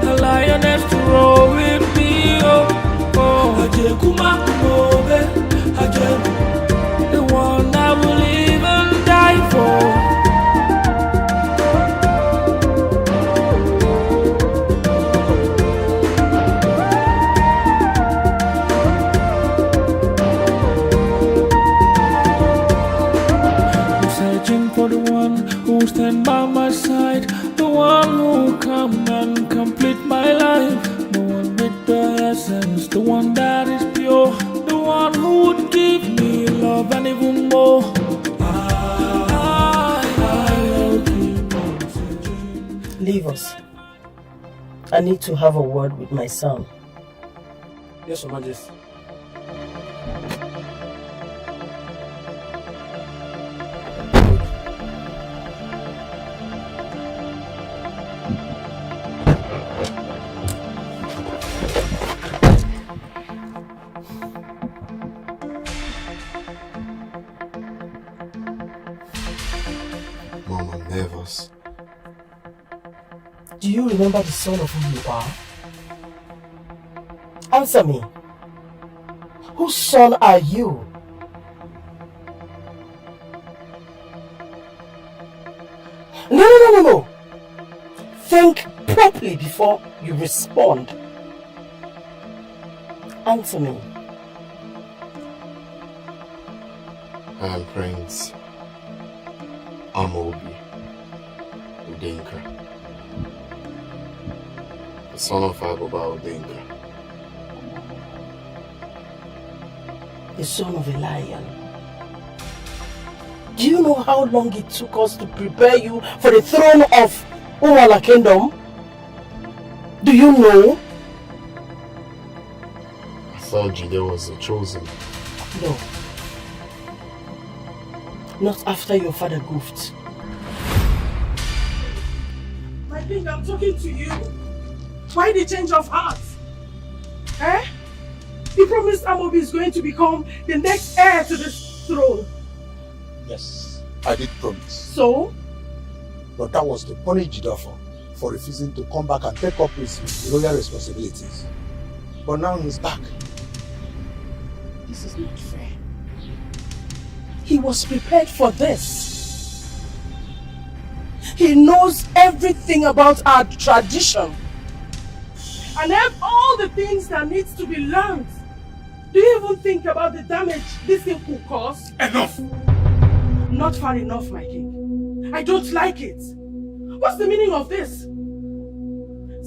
A lioness to roll with me, oh, oh. The one I will even die for. For the one who stand by my side, the one who come and complete my life, the one with the essence, the one that is pure, the one who would give me love and even more. Leave us. I need to have a word with my son. Yes, Your Majesty. Mom, I'm nervous. Do you remember the son of who you are? Answer me. Whose son are you? No. Think properly before you respond. Answer me. I am Prince Amaobi Udenka, the son of Agoba Udenka. The son of a lion. Do you know how long it took us to prepare you for the throne of Umala Kingdom? Do you know? I thought Jide was the chosen. No. Not after your father goofed. I think I'm talking to you. Why the change of heart? Eh? He promised Amaobi is going to become the next heir to this throne. Yes, I did promise. So? But that was to punish Jideofor for refusing to come back and take up his royal responsibilities. But now he's back. This is not fair. He was prepared for this. He knows everything about our tradition. And all the things that needs to be learned. Do you even think about the damage this thing could cause? Enough! Not far enough, my king. I don't like it. What's the meaning of this?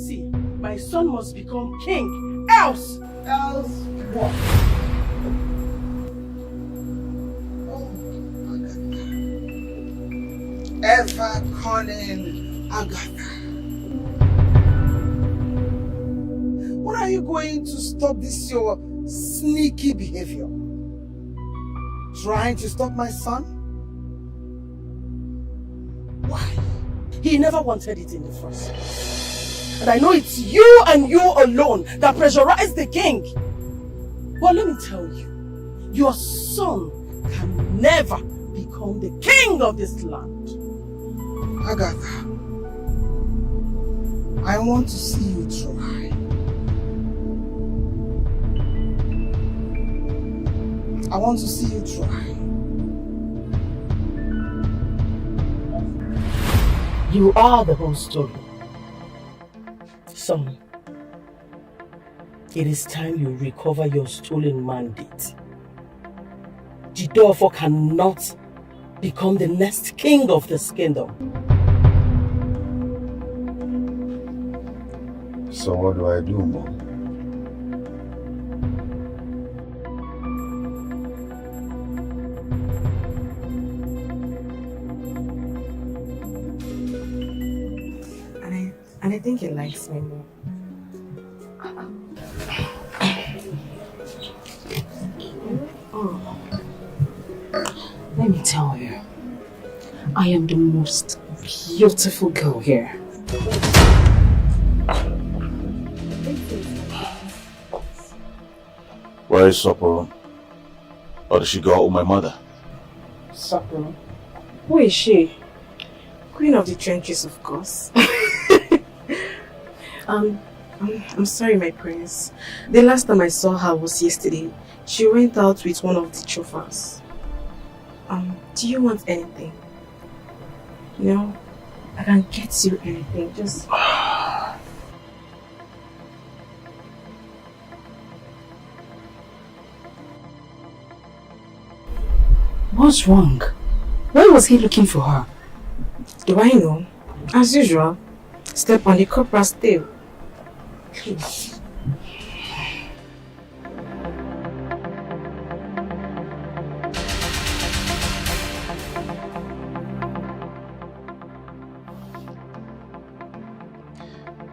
See, my son must become king. Else what? Ever calling Agatha. When are you going to stop this your sneaky behavior? Trying to stop my son? Why? He never wanted it in the first place. And I know it's you and you alone that pressurized the king. But let me tell you, your son can never become the king of this land. Agatha, I want to see you try. I want to see you try. You are the whole story. Son, it is time you recover your stolen mandate. Jideofor cannot become the next king of this kingdom. So what do I do, Mom? And I think he likes me more. Oh. Let me tell you, I am the most beautiful girl here. Where is Sapporo? Or did she go out with my mother? Sapporo? Who is she? Queen of the trenches, of course. I'm sorry, my prince. The last time I saw her was yesterday. She went out with one of the chauffeurs. Do you want anything? No, I can get you anything. Just. What's wrong? Why was he looking for her? Do I know? As usual, step on the cobra's tail. Please.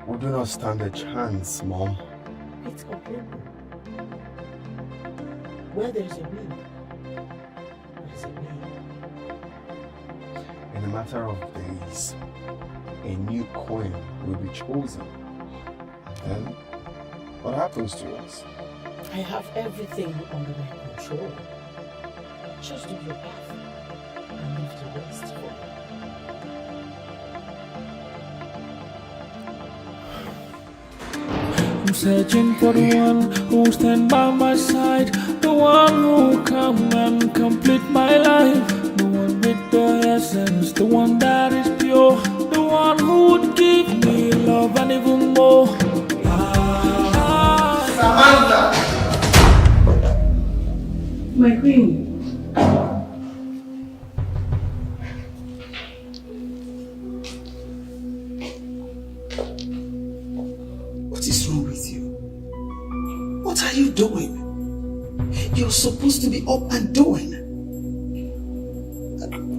We do not stand a chance, Mom. It's completely. Where there is a will, there is a way. In a matter of days, a new queen will be chosen. And then, what happens to us? I have everything under my control. Just do your path and leave the rest for me. I'm searching for the one who stand by my side, the one who come and complete my life, the one with the essence, the one that is pure, the one who would give me love and even more. Samantha! My queen. What is wrong with you? What are you doing? You're supposed to be up and doing.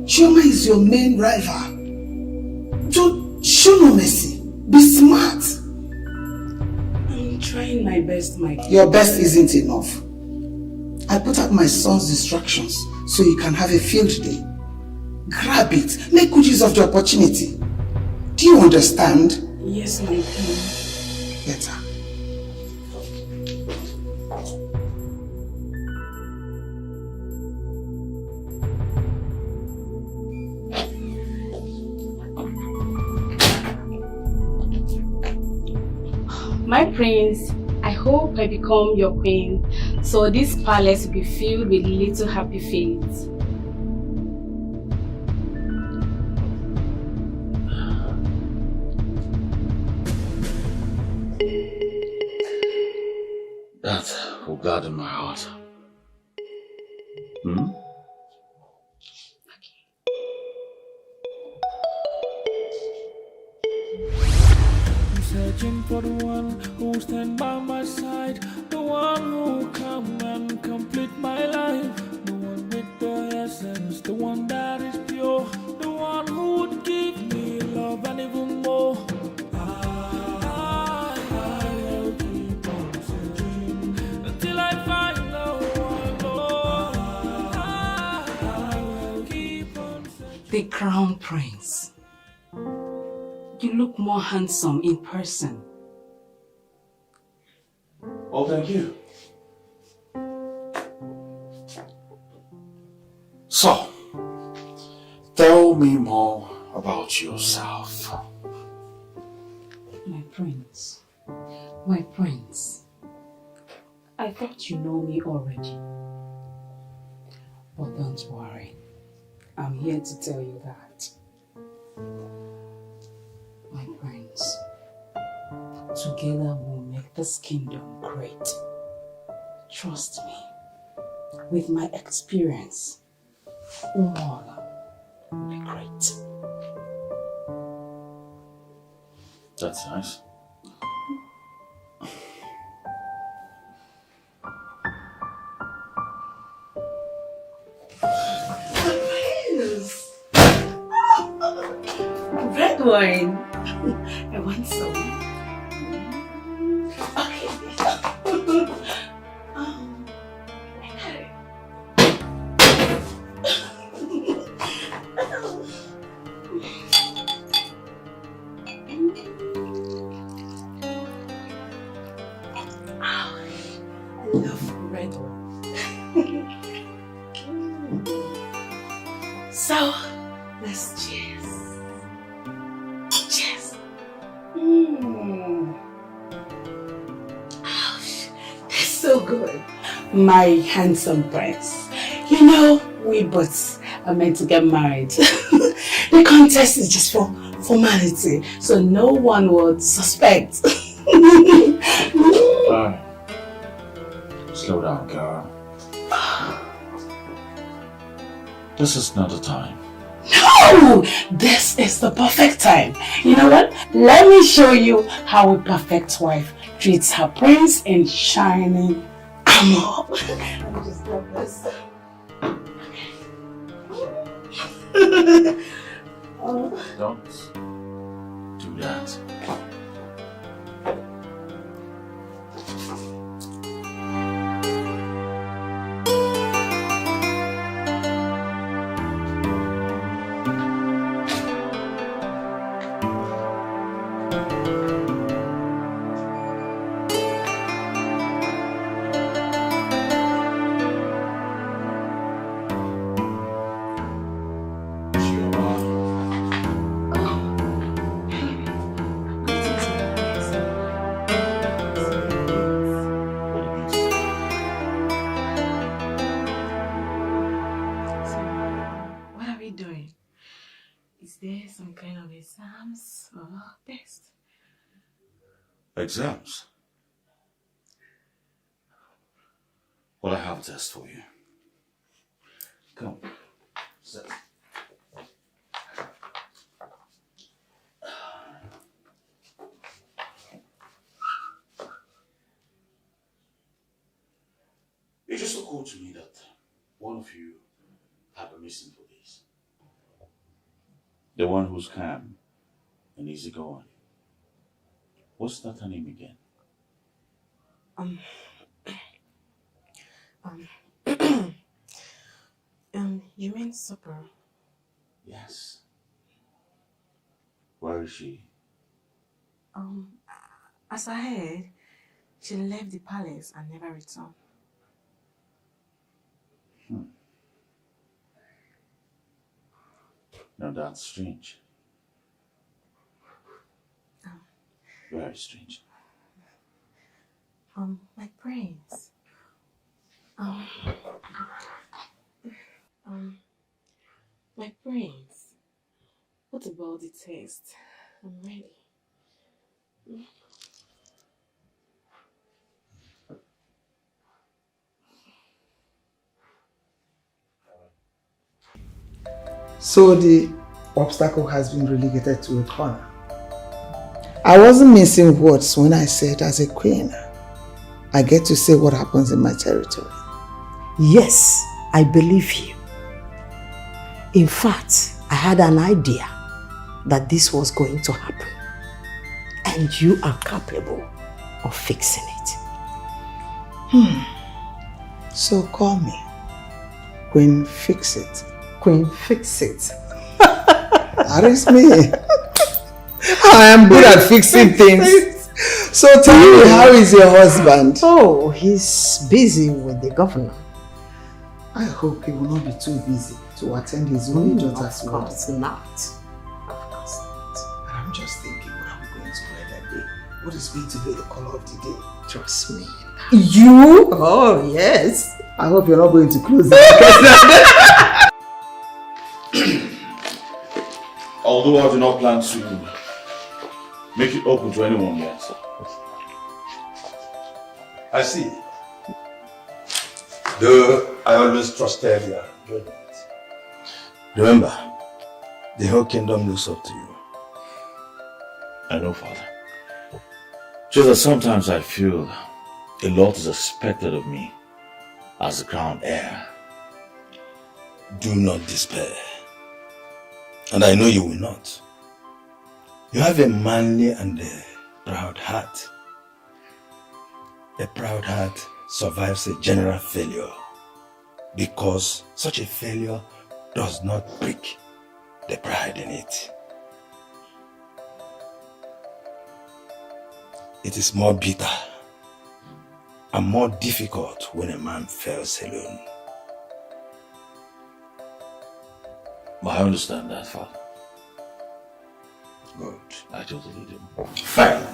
Chioma is your main rival. Don't show no mercy. Be smart. I'm trying my best, my queen. Your best isn't enough. I put out my son's instructions so you can have a field day. Grab it. Make good use of the opportunity. Do you understand? Yes, my queen. Better. My prince, I hope I become your queen, so this palace will be filled with little happy fates. That will gladden my heart. Hmm? I'm searching for the one who stand by my side, the one who come and complete my life, the one with the essence, the one that is pure, the one who would give me love and even more. I will keep on searching until I find the one, Lord. I will keep on searching. The crown prince. You look more handsome in person. Oh, thank you. So, tell me more about yourself. My prince. My prince. I thought you know me already. But don't worry. I'm here to tell you that. My prince, together we'll make this kingdom great. Trust me, with my experience, Umola will be great. That's nice. Red wine. I want some. Okay. I love red wine. So, let's cheers. my handsome prince. You know, we both are meant to get married. The contest is just for formality, so no one would suspect. Alright. Slow down, girl. This is not the time. No! This is the perfect time. You know what? Let me show you how a perfect wife treats her prince in shining armor. Let me just grab this. Don't do that. Exams or test? Exams? Well, I have a test for you. Come. Sit. It just occurred to me that one of you had been missing for this. The one who's calm and easygoing. What's that her name again? You mean supper? Yes. Where is she? As I heard, she left the palace and never returned. Now that's strange. Very strange. My prince. My prince. What about the test? I'm ready. So the obstacle has been relegated to a corner. I wasn't missing words when I said as a queen, I get to say what happens in my territory. Yes, I believe you. In fact, I had an idea that this was going to happen. And you are capable of fixing it. So call me Queen Fix It. Queen Fix It. That is me. I am good at fixing things. So tell me, how is your husband? Oh, he's busy with the governor. I hope he will not be too busy to attend his only daughter's wedding. Of course not. Of course not. And I'm just thinking, what are we going to wear that day? What is going to be the color of the day? Trust me. You? Oh, yes. I hope you're not going to close it. Although I do not plan to make it open to anyone yet. I see. Though I always trusted your judgment. Remember, the whole kingdom looks up to you. I know, Father. Just that sometimes I feel a lot is expected of me as the crown heir. Do not despair. And I know you will not. You have a manly and a proud heart. A proud heart survives a general failure because such a failure does not break the pride in it. It is more bitter and more difficult when a man fails alone. I understand that, Father. Good. I totally do. Fine.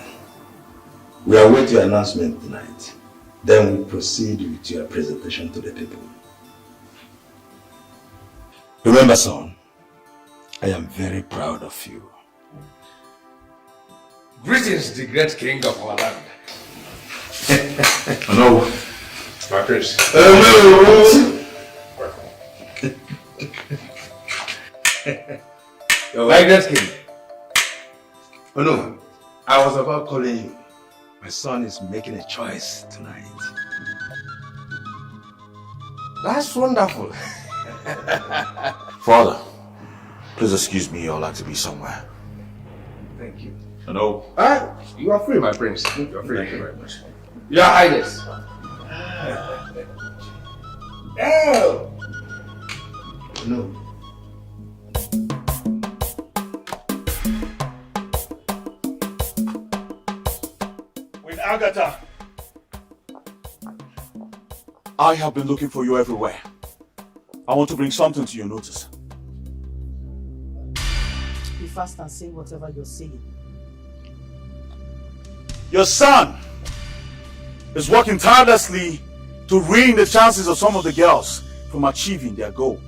We await your announcement tonight. Then we proceed with your presentation to the people. Remember, son, I am very proud of you. Greetings, the great king of our land. Hello. My prince. Hello. My great king. Oh no, I was about calling you. My son is making a choice tonight. That's wonderful. Father, please excuse me, I'd like to be somewhere. Thank you. Hello. You are free, my prince. You are free. Thank you very much. Your Highness. Oh! No. With Agatha. I have been looking for you everywhere. I want to bring something to your notice. Be fast and say whatever you're saying. Your son is working tirelessly to ruin the chances of some of the girls from achieving their goal.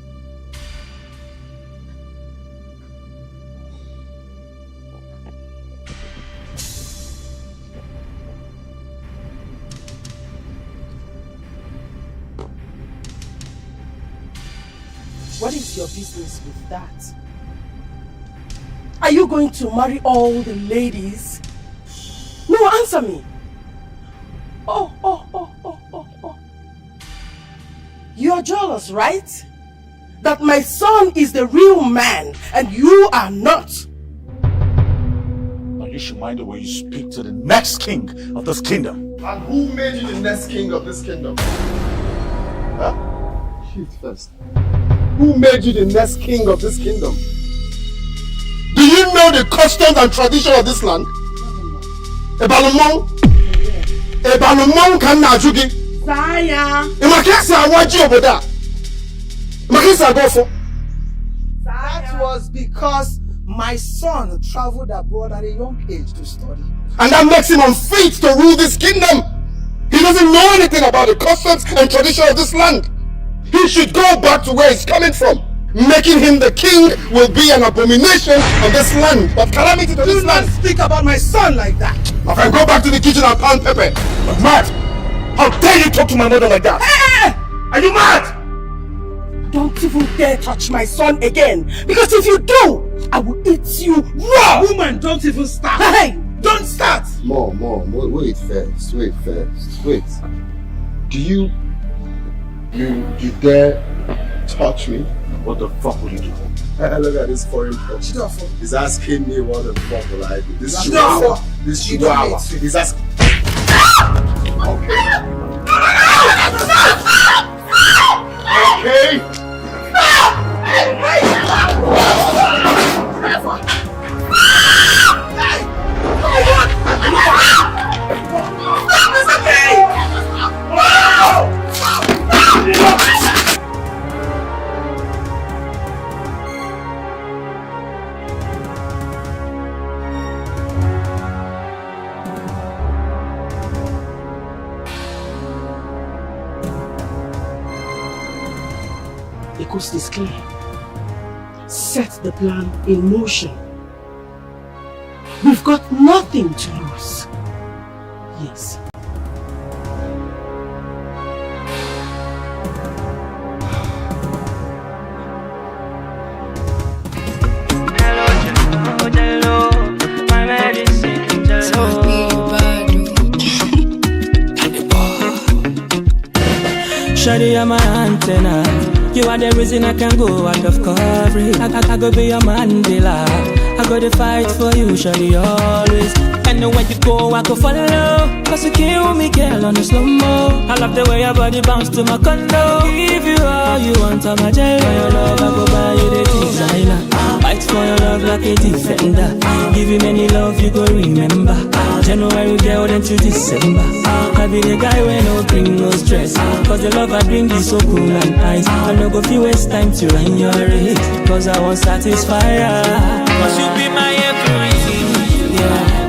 What is your business with that? Are you going to marry all the ladies? No, answer me. Oh. You're jealous, right? That my son is the real man and you are not. Now you should mind the way you speak to the next king of this kingdom. And who made you the next king of this kingdom? Huh? Shoot first. Who made you the next king of this kingdom? Do you know the customs and tradition of this land? Ebalumong kan na ajugi. Saya. Imakesi awaji oboda. Imakesi agofo. That was because my son traveled abroad at a young age to study. And that makes him unfit to rule this kingdom. He doesn't know anything about the customs and tradition of this land. He should go back to where he's coming from. Making him the king will be an abomination of this land, of calamity to this land. Do not speak about my son like that. My friend, go back to the kitchen and pound pepper. But mad! How dare you talk to my mother like that? Hey! Are you mad? Don't even dare touch my son again. Because if you do, I will eat you raw. Woman, don't even start. Hey! Don't start! Mom, wait first. Wait. Do you dare touch me? What the fuck will you do? Look at this foreign person. Jideofor. He's asking me what the fuck will I do. This Jideofor. chihuahua. He's asking. Okay. The coast is clear. Set the plan in motion. We've got nothing to lose. Yes. Hello, my medicine, Shawty, you're my antenna. You are the reason I can go out of coverage. I go be your Mandela. I go to fight for you, Shawty, always. Anywhere you go, I go follow. Cause you kill me, girl, on the slow-mo. I love the way your body bounce to my condo. Give you all you want, I'm a jail. For your love, I go buy you the designer. Fight for your love like a defender. Give you many love, you go remember. January, girl, then to December. I be the guy when no bring no stress. Cause the love I bring is so cool and ice. I no go feel waste time to run your race. Cause I won't satisfy ya. Cause you be my everything. Yeah.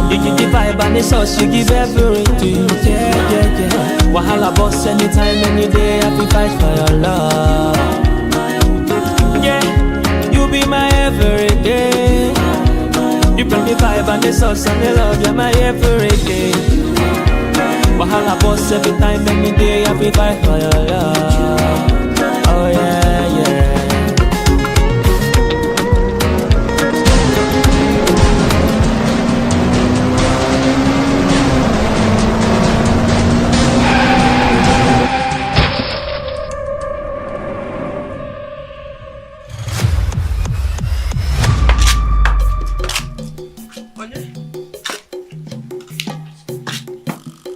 You give the vibe and the sauce, you give everything. Yeah. Wahala boss anytime, any day, I feel fight for your love. Yeah, you be my everyday. You bring the vibe and the sauce and the love, you're my everyday. Wahala boss every time, any day, I feel fight for your love. Oh yeah, yeah.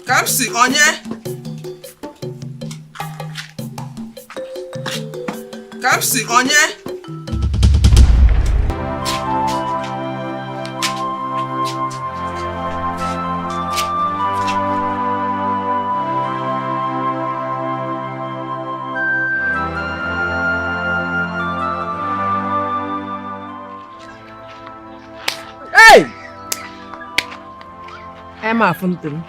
Kapsi, onye? Kapsi, onye? Hey! Emma Fontaine.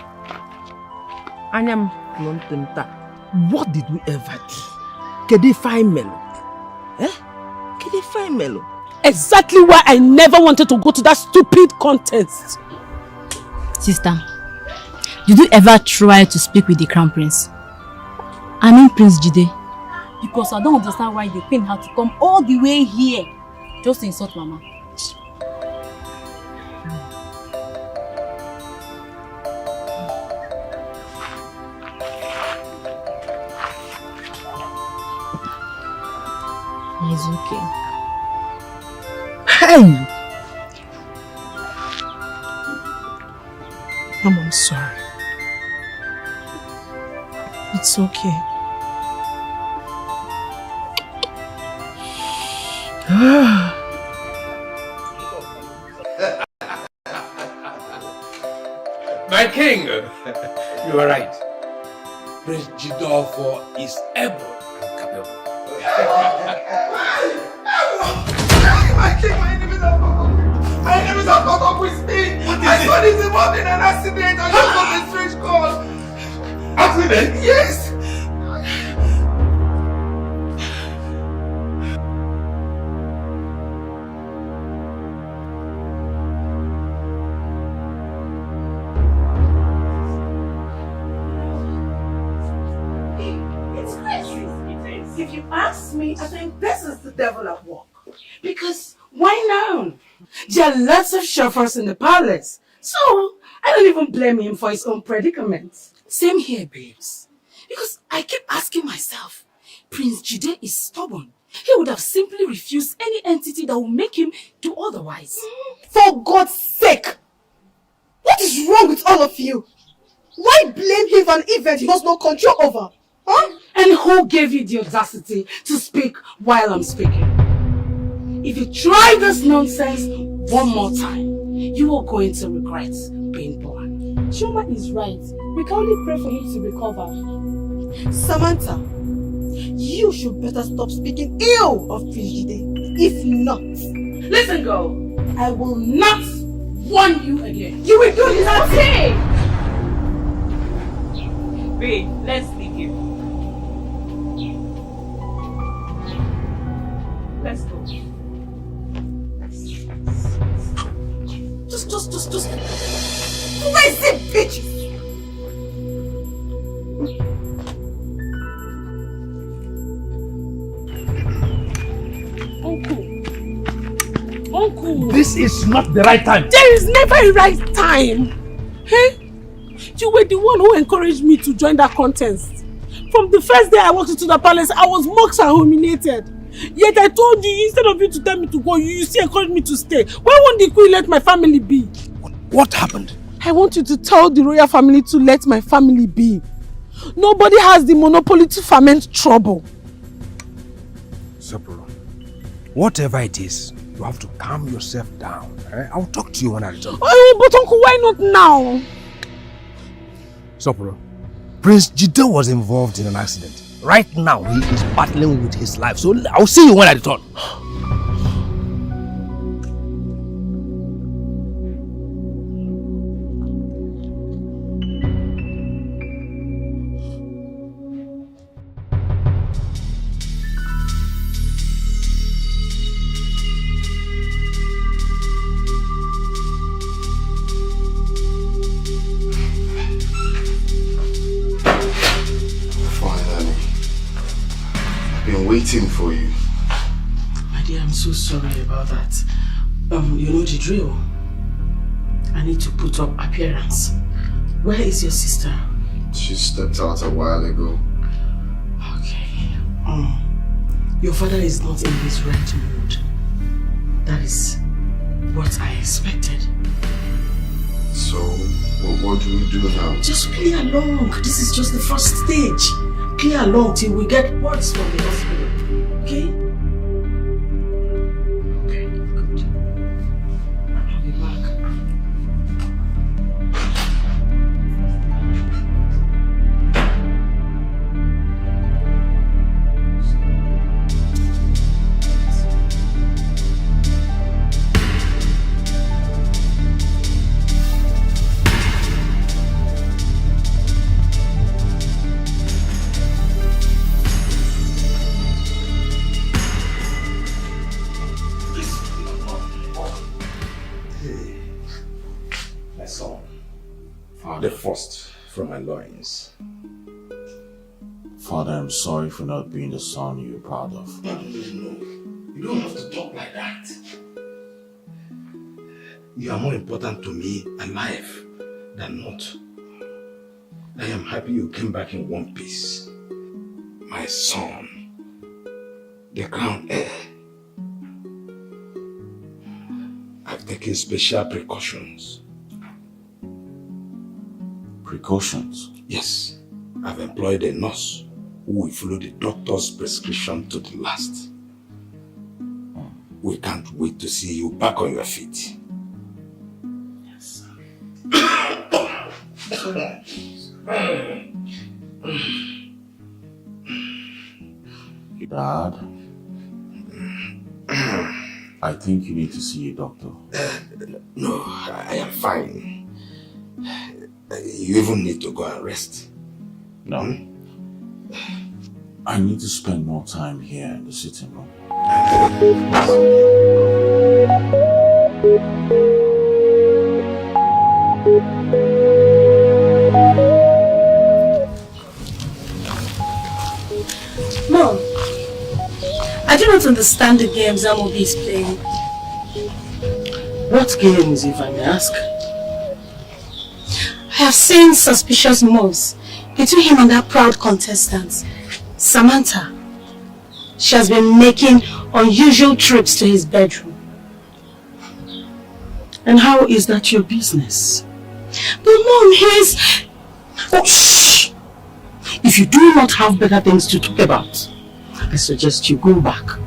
What did we ever do? Can they find Melo? Can they find Melo? Exactly why I never wanted to go to that stupid contest. Sister, did you ever try to speak with the Crown Prince? I mean Prince Jide. Because I don't understand why the Queen had to come all the way here just to insult Mama. It's okay. Hey! Mom, I'm sorry. It's okay. My king, you are right. Prince Jideofor is able and capable. My king, my enemies are caught up. My enemies are caught up with me. My son is involved in an accident. I just got a strange call. Accident? Yes. It's crazy. If you ask me, I think this is the devil at work. Because why now? There are lots of chauffeurs in the palace. So, I don't even blame him for his own predicament. Same here, babes. Because I keep asking myself, Prince Jide is stubborn. He would have simply refused any entity that would make him do otherwise. For God's sake! What is wrong with all of you? Why blame him for an event he has no control over? Huh? And who gave you the audacity to speak while I'm speaking? If you try this nonsense one more time, you are going to regret being born. Chuma is right. We can only pray for him to recover. Samantha, you should better stop speaking ill of Prince Jide. If not... Listen, girl. I will not warn you again. You will do this. Okay. Babe, let's leave here. Let's go. Just. Crazy bitches! Uncle. This is not the right time. There is never a right time. Hey? You were the one who encouraged me to join that contest. From the first day I walked into the palace, I was mocked and humiliated. Yet I told you, instead of you to tell me to go, you still encouraged me to stay. Why won't the Queen let my family be? What happened? I want you to tell the royal family to let my family be. Nobody has the monopoly to ferment trouble. Sapura, whatever it is, you have to calm yourself down. I'll talk to you when I return. Oh, but Uncle, why not now? Sapura, Prince Jide was involved in an accident. Right now, he is battling with his life. So I'll see you when I return. waiting for you. My dear, I'm so sorry about that. You know the drill. I need to put up appearance. Where is your sister? She stepped out a while ago. Okay. Your father is not in his right mood. That is what I expected. So, what do we do now? Just play along. This is just the first stage. Play along till we get words from the hospital. Okay? Okay, good. I'll be back. The first from my loins. Father, I'm sorry for not being the son you're proud of. No. You don't have to talk like that. You are more important to me alive than not. I am happy you came back in one piece. My son, the crown heir. I've taken special precautions. Precautions? Yes. I've employed a nurse who will follow the doctor's prescription to the last. We can't wait to see you back on your feet. Yes. Dad, I think you need to see a doctor. No, I am fine. You even need to go and rest. No. I need to spend more time here in the sitting room. Mom, I do not understand the games Amaobi is playing. What games, if I may ask? I have seen suspicious moves between him and that proud contestant, Samantha. She has been making unusual trips to his bedroom. And how is that your business? But Mom, he's... Oh, shh! If you do not have better things to talk about, I suggest you go back.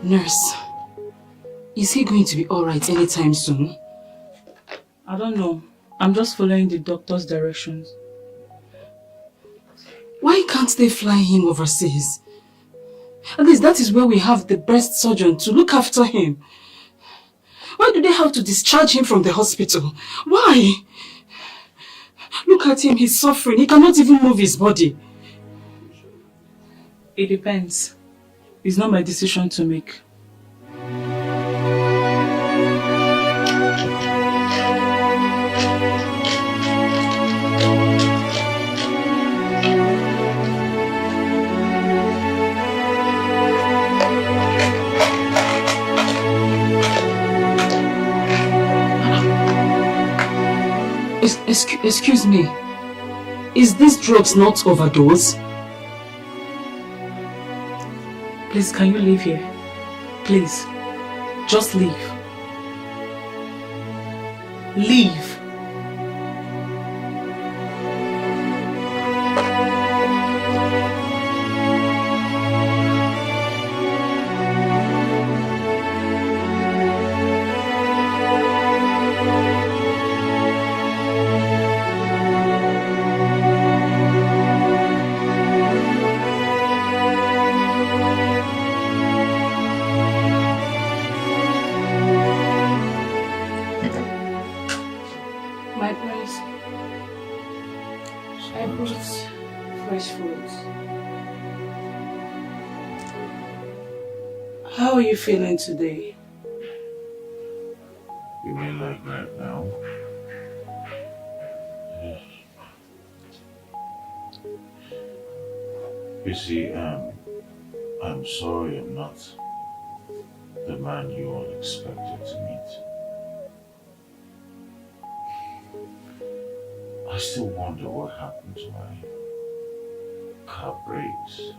Nurse, is he going to be alright anytime soon? I don't know. I'm just following the doctor's directions. Why can't they fly him overseas? At least that is where we have the best surgeon to look after him. Why do they have to discharge him from the hospital? Why? Look at him, he's suffering. He cannot even move his body. It depends. It's not my decision to make. Excuse me. Is this drugs not overdose? Please, can you leave here? Please. Just leave. Leave. How are you feeling today? You mean like right now? You see, I'm sorry I'm not the man you all expected to meet. I still wonder what happened to my car brakes.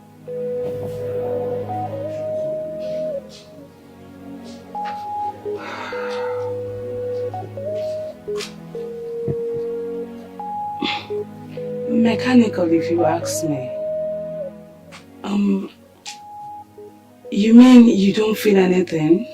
Mechanical, if you ask me. You mean you don't feel anything?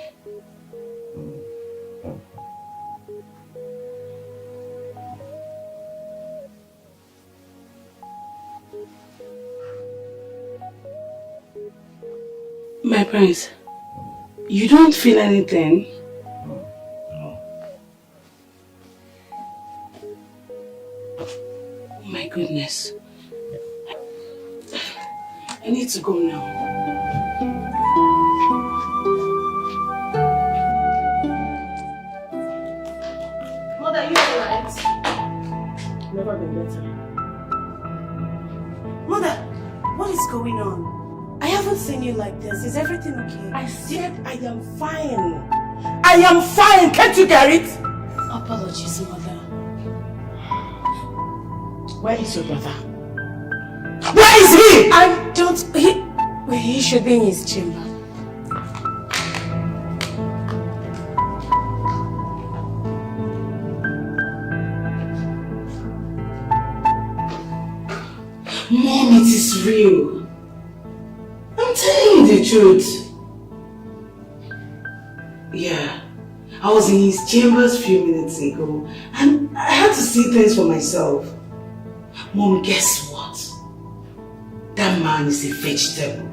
My prince, you don't feel anything? Oh my goodness. I need to go now. Mother, you alright? Never been better. Mother, what is going on? I haven't seen you like this. Is everything okay? I said I am fine. I am fine. Can't you get it? Apologies, Mother. Where is your brother? Where is he? I don't... He should be in his chamber. Mom, it is real. I'm telling you the truth. Yeah, I was in his chambers a few minutes ago and I had to see things for myself. Mom, guess what? That man is a vegetable.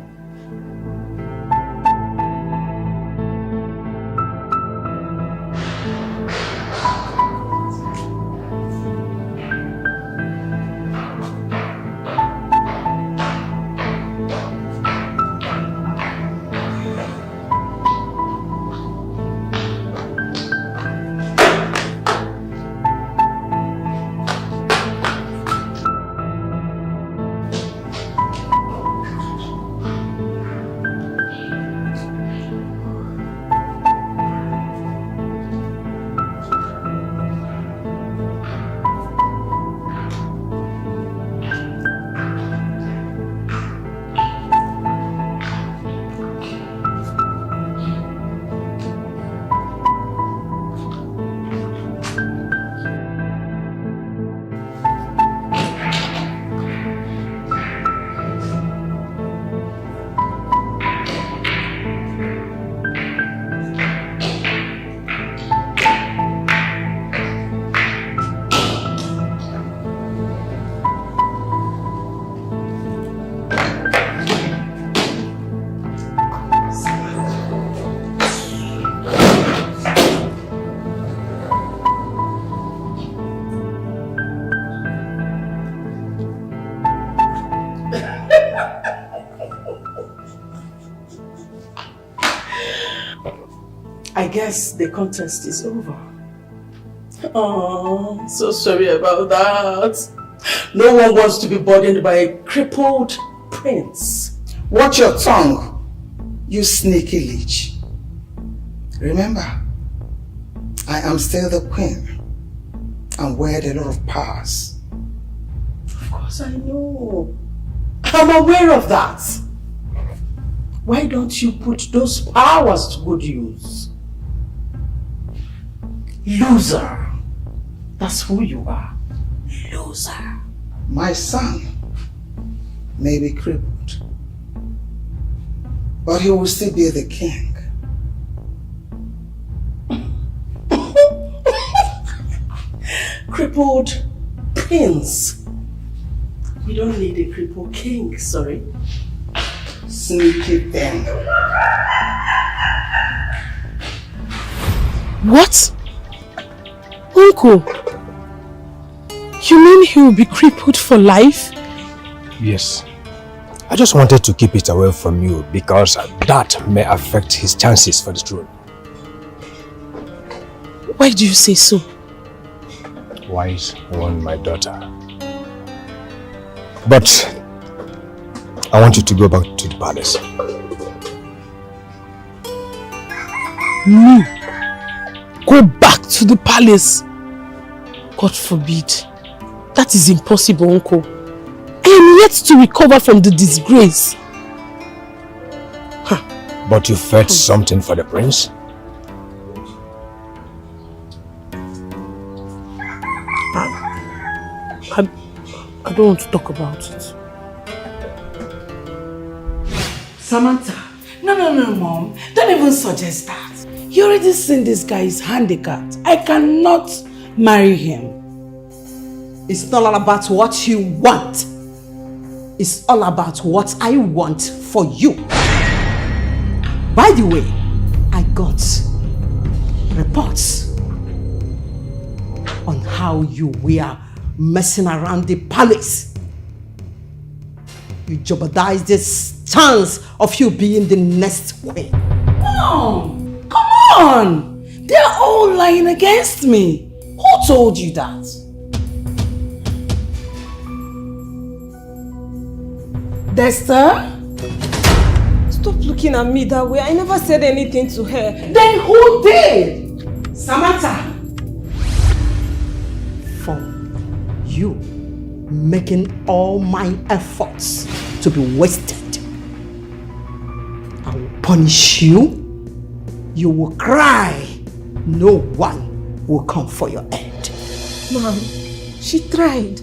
I guess the contest is over. Oh, so sorry about that. No one wants to be burdened by a crippled prince. Watch your tongue, you sneaky leech. Remember, I am still the queen. and wield a lot of powers. Of course I know. I'm aware of that. Why don't you put those powers to good use? Loser. That's who you are. Loser. My son may be crippled, but he will still be the king. Crippled prince. We don't need a crippled king, sorry. Sneaky thing. What? Uncle? You mean he will be crippled for life? Yes. I just wanted to keep it away from you because that may affect his chances for the throne. Why do you say so? Wise one, my daughter. But I want you to go back to the palace. Me? Go back to the palace? God forbid. That is impossible, Uncle. I am yet to recover from the disgrace. Huh. But you felt something for the prince? I don't want to talk about it. Samantha. No, Mom. Don't even suggest that. You already seen this guy is handicapped. I cannot marry him. It's not all about what you want. It's all about what I want for you. By the way, I got reports on how you were messing around the palace. You jeopardized this chance of you being the next queen. Mom, come on! They're all lying against me. Who told you that? Dexter? Stop looking at me that way. I never said anything to her. Then who did? Samantha. For you making all my efforts to be wasted, I will punish you. You will cry. No one will come for your end. Mom, she tried.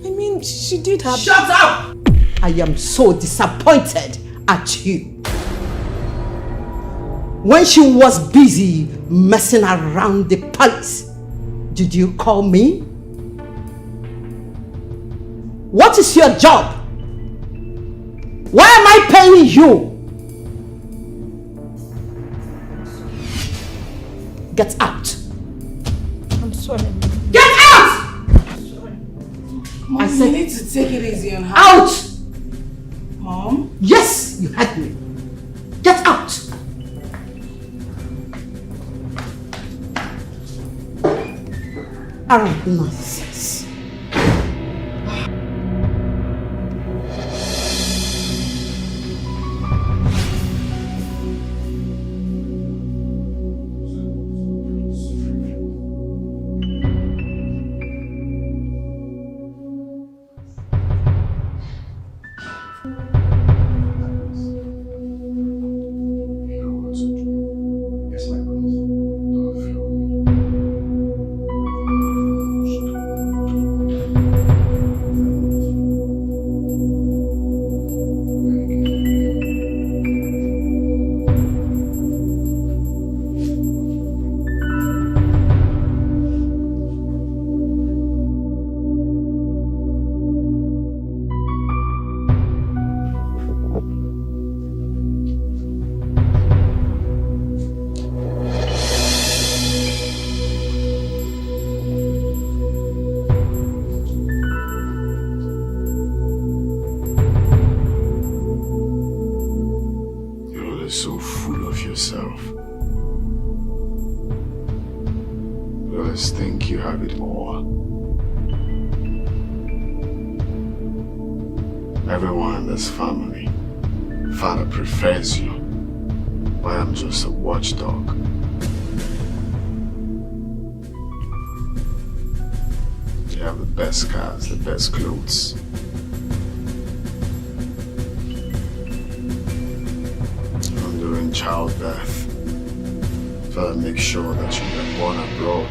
I mean, she did her... Shut up! I am so disappointed at you. When she was busy messing around the palace, did you call me? What is your job? Why am I paying you? Get out. I'm sorry. Get out! Mom, I said, you need to take it easy on her. Out! Mom? Yes, you heard me. Get out! Alright, nonsense. have the best cars, the best clothes. And during childbirth, try to make sure that you were born abroad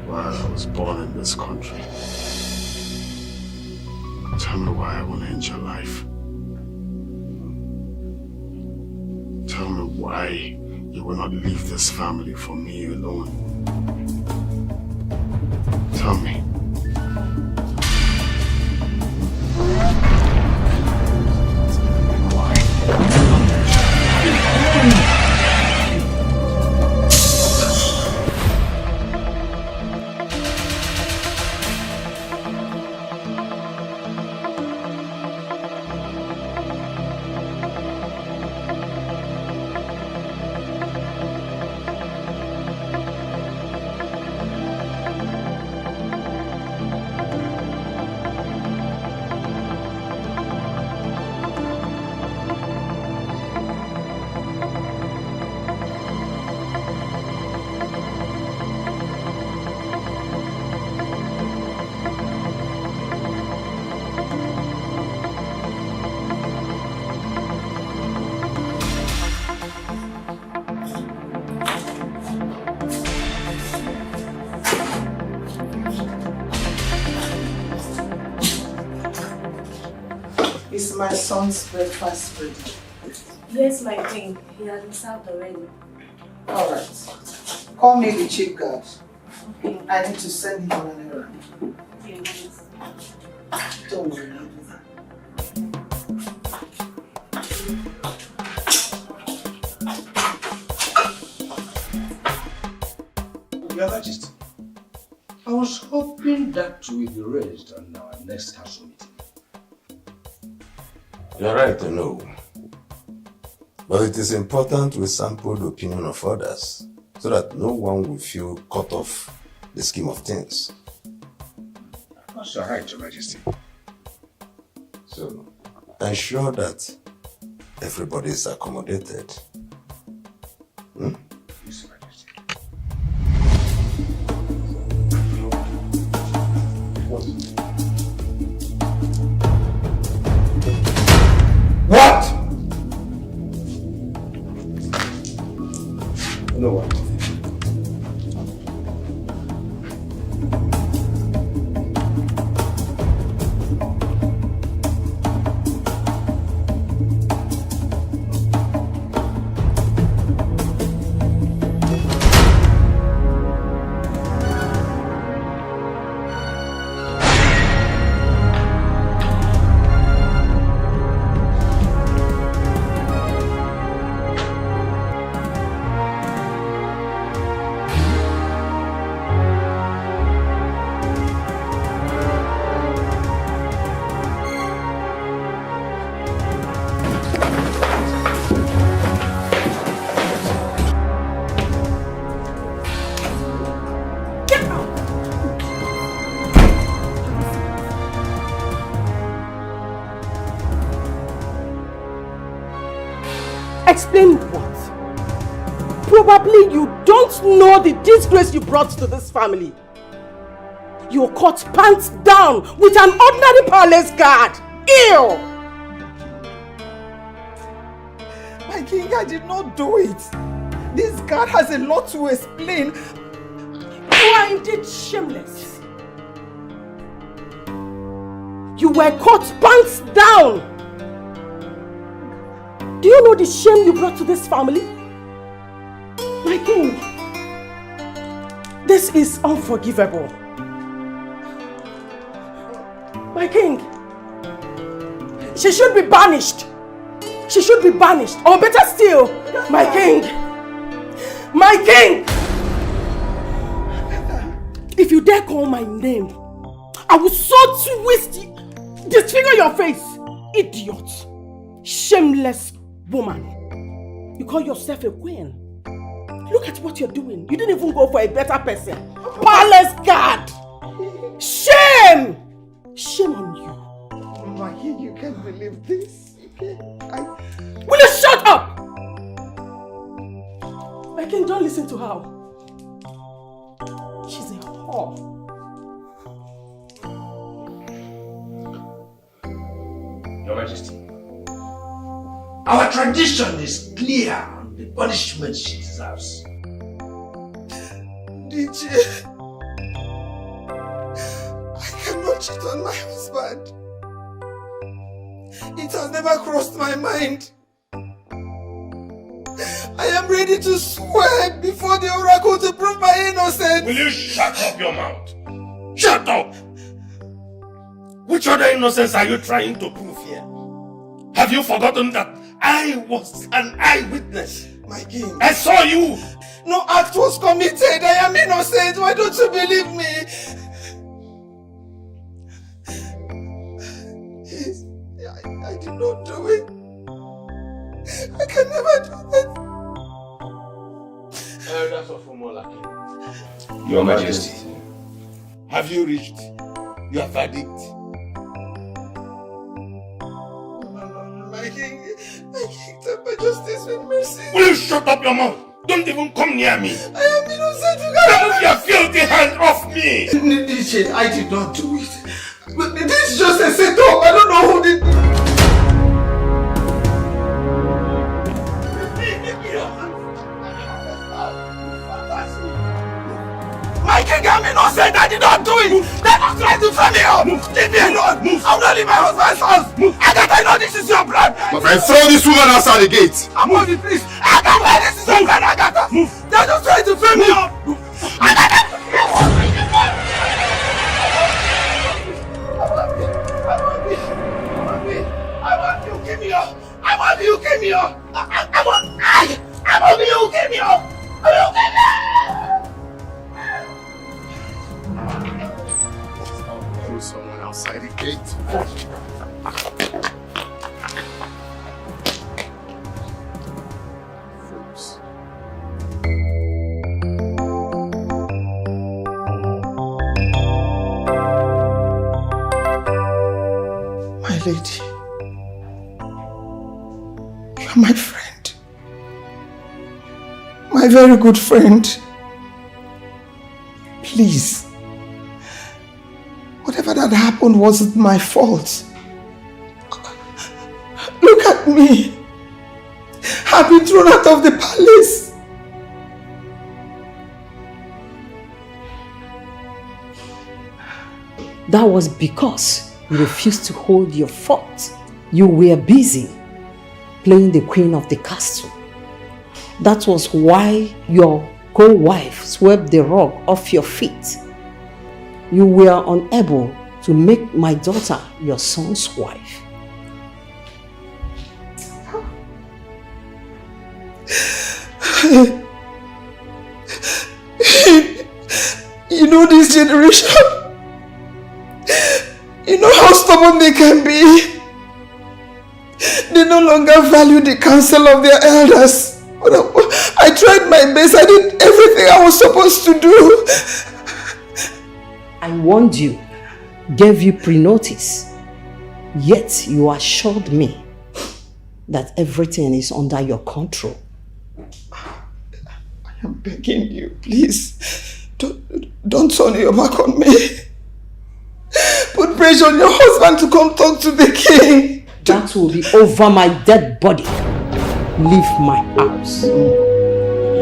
while I was born in this country. Tell me why I want to end your life. Tell me why you will not leave this family for me alone. Tell me. Is my son's breakfast ready? Yes, my king. He has been served already. Alright. Call me the chief guard. Okay. I need to send him on an errand. Okay, nice. Don't worry, I'll do that. Your Majesty, I was hoping that we will be raised on our next council meeting. You're right to know. But it is important we sample the opinion of others so that no one will feel cut off the scheme of things. Of course, you're right, Your Majesty. So, ensure that everybody is accommodated. Yes, Your Majesty. What? No one. Explain what? Probably you don't know the disgrace you brought to this family. You were caught pants down with an ordinary palace guard. Ew! My king, I did not do it. This guard has a lot to explain. You are indeed shameless. You were caught pants down. Do you know the shame you brought to this family? My king, this is unforgivable. My king, she should be banished. She should be banished. Or better still, my king. My king! If you dare call my name, I will so twist you, disfigure your face. Idiot. Shameless woman. You call yourself a queen. Look at what you're doing. You didn't even go for a better person. Palace guard. Shame! Shame on you. Oh my king, you can't believe this. Will you shut up? My king, don't listen to her. She's a whore. Majesty. Our tradition is clear on the punishment she deserves. DJ, I cannot cheat on my husband. It has never crossed my mind. I am ready to swear before the oracle to prove my innocence. Will you shut up your mouth? Shut up! Which other innocence are you trying to prove here? Have you forgotten that I was an eyewitness? My king, I saw you! No act was committed. I am innocent. Why don't you believe me? I did not do it. I can never do that. Elders of Umolake, Your Majesty, have you reached your verdict? My king, temper justice with mercy. Will you shut up your mouth? Don't even come near me. I am innocent. Get your filthy hand off me. DJ, I did not do it. But this is just a setup. I don't know who did. My king, I'm innocent. I did not do it. They're not trying to frame me up. Leave me alone. I'm not leaving my husband's house. Agatha, I know this is your plan. My friend, throw this woman outside the gate. Amaobi, please. Agatha, this is your plan, Agatha. They're just trying to frame me up. Agatha. Amaobi, you came here. Amaobi, you came here. Amaobi, you came here. Someone outside the gate. Fools. My lady, you are my friend. My very good friend. Please. Whatever that happened wasn't my fault. Look at me. I've been thrown out of the palace. That was because you refused to hold your fort. You were busy playing the queen of the castle. That was why your co-wife swept the rug off your feet. You were unable to make my daughter your son's wife. You know this generation. You know how stubborn they can be. They no longer value the counsel of their elders. I tried my best. I did everything I was supposed to do. I warned you, gave you pre-notice, yet you assured me that everything is under your control. I am begging you, please, don't turn your back on me. Put pressure on your husband to come talk to the king. That will be over my dead body. Leave my house.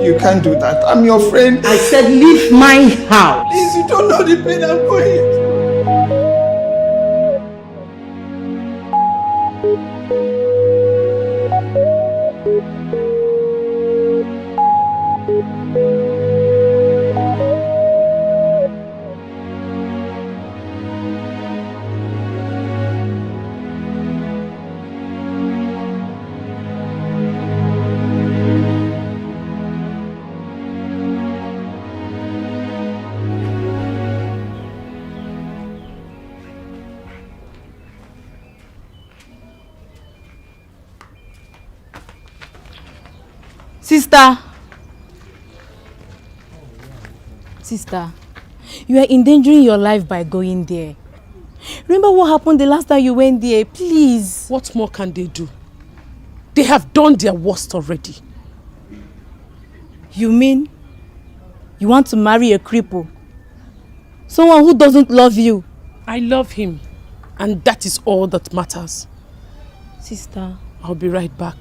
You can't do that. I'm your friend. I said leave my house. Please, you don't know the pain I'm going through. Sister, you are endangering your life by going there. Remember what happened the last time you went there, please. What more can they do? They have done their worst already. You mean you want to marry a cripple? Someone who doesn't love you? I love him, and that is all that matters. Sister. I'll be right back.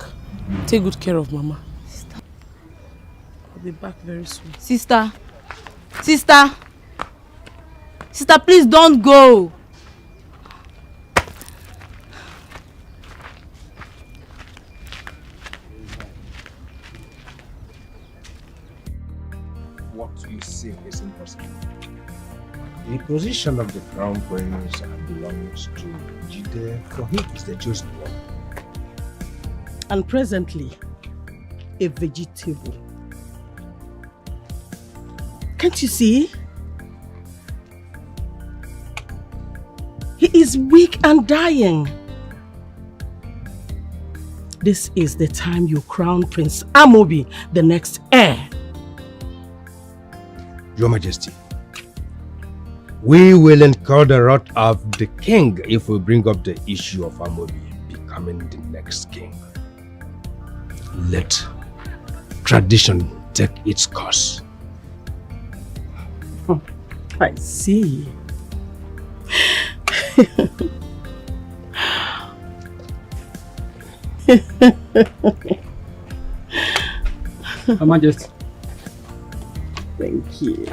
Take good care of Mama. Sister. I'll be back very soon. Sister. Sister. Sister, please don't go. What you say is impossible. The position of the crown prince belongs to Jide, for he is the chosen one. And presently, a vegetable. Can't you see? He is weak and dying. This is the time you crown Prince Amaobi the next heir. Your Majesty, we will incur the wrath of the king if we bring up the issue of Amaobi becoming the next king. Let tradition take its course. I see. Her Majesty. Thank you.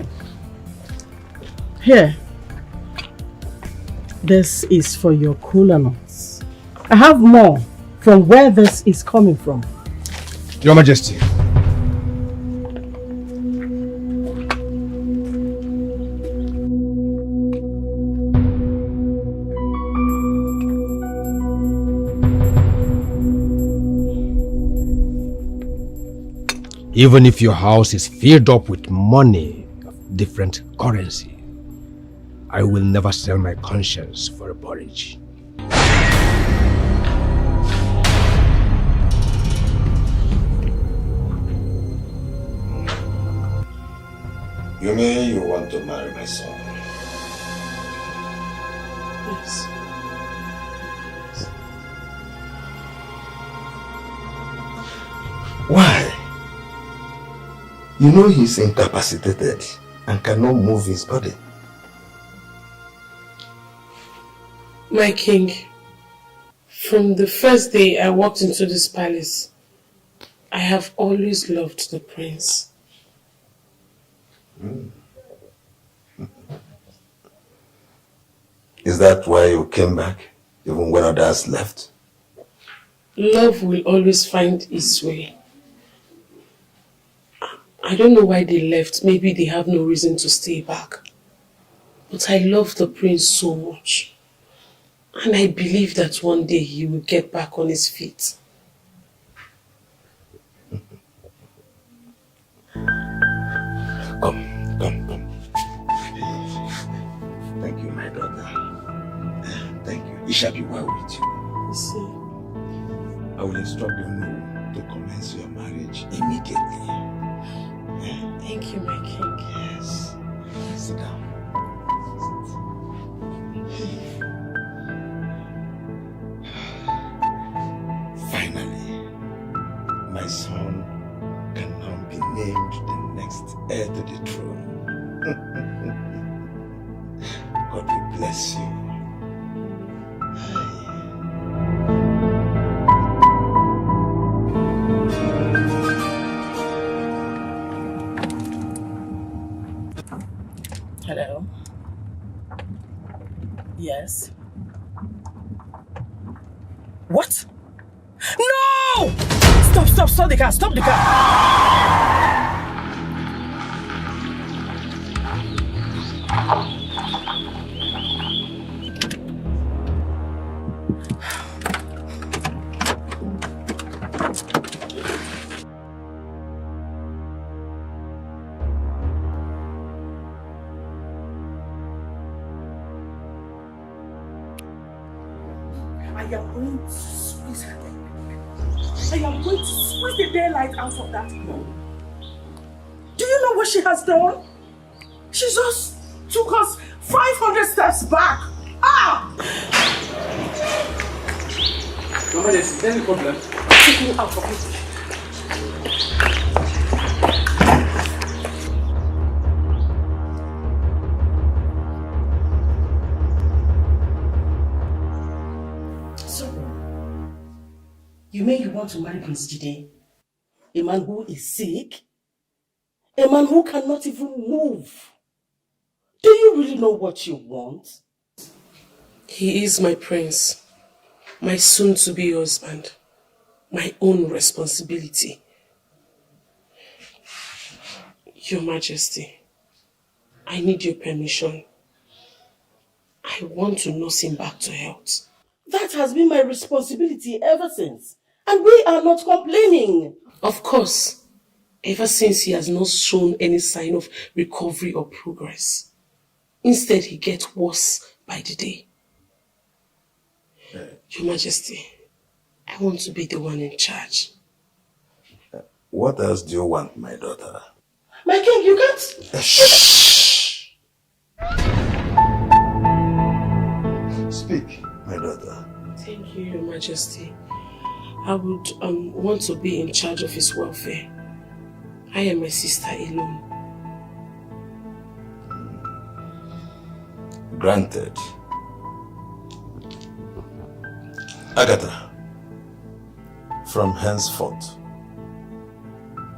Here. This is for your kola nuts. I have more from where this is coming from. Your Majesty. Even if your house is filled up with money of different currency, I will never sell my conscience for a porridge. You mean you want to marry my son? Yes. Why? You know he's incapacitated and cannot move his body. My king, from the first day I walked into this palace, I have always loved the prince. Is that why you came back, even when others left? Love will always find its way. I don't know why they left. Maybe they have no reason to stay back. But I love the prince so much. And I believe that one day he will get back on his feet. Come. Thank you, my daughter. Thank you. It shall be well with you. You see? I will instruct you to commence your marriage immediately. Thank you, my king. Yes. Sit down. Finally, my son can now be named the next heir to the throne. God will bless you. Hello? Yes? What? No! Stop the car, stop the car! I am going to squeeze the daylight out of that girl. Do you know what she has done? She just took us 500 steps back. Ah! Mama, is there any problem? Take me out of it. You mean you want to marry Prince Jide? A man who is sick? A man who cannot even move? Do you really know what you want? He is my prince, my soon-to-be husband, my own responsibility. Your Majesty, I need your permission. I want to nurse him back to health. That has been my responsibility ever since. And we are not complaining. Of course, ever since he has not shown any sign of recovery or progress. Instead, he gets worse by the day. Your Majesty, I want to be the one in charge. What else do you want, my daughter? My king, you can't... Shh! Speak, my daughter. Thank you, Your Majesty. I would want to be in charge of his welfare. I and my sister alone. Granted. Agatha, from henceforth,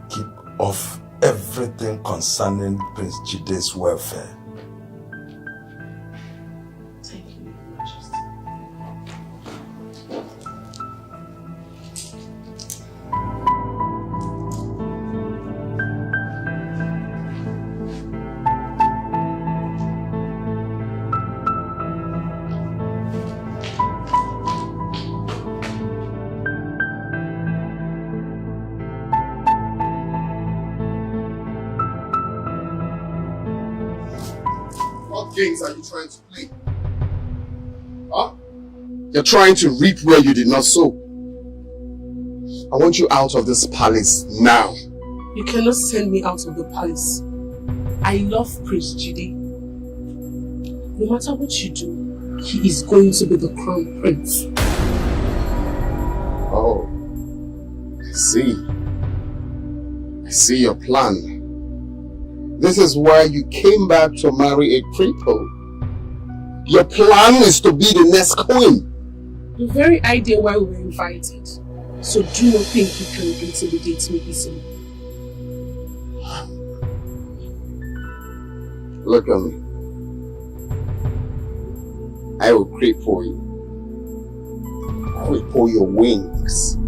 keep off everything concerning Prince Jide's welfare. Thank you, Your Majesty. What games are you trying to play? Huh? You're trying to reap where you did not sow. I want you out of this palace now. You cannot send me out of the palace. I love Prince Jide. No matter what you do, he is going to be the crown prince. Oh, I see. I see your plan. This is why you came back to marry a cripple. Your plan is to be the next queen. The very idea why we were invited. So do not think you can intimidate me easily. Look at me. I will cripple you. I will pull your wings.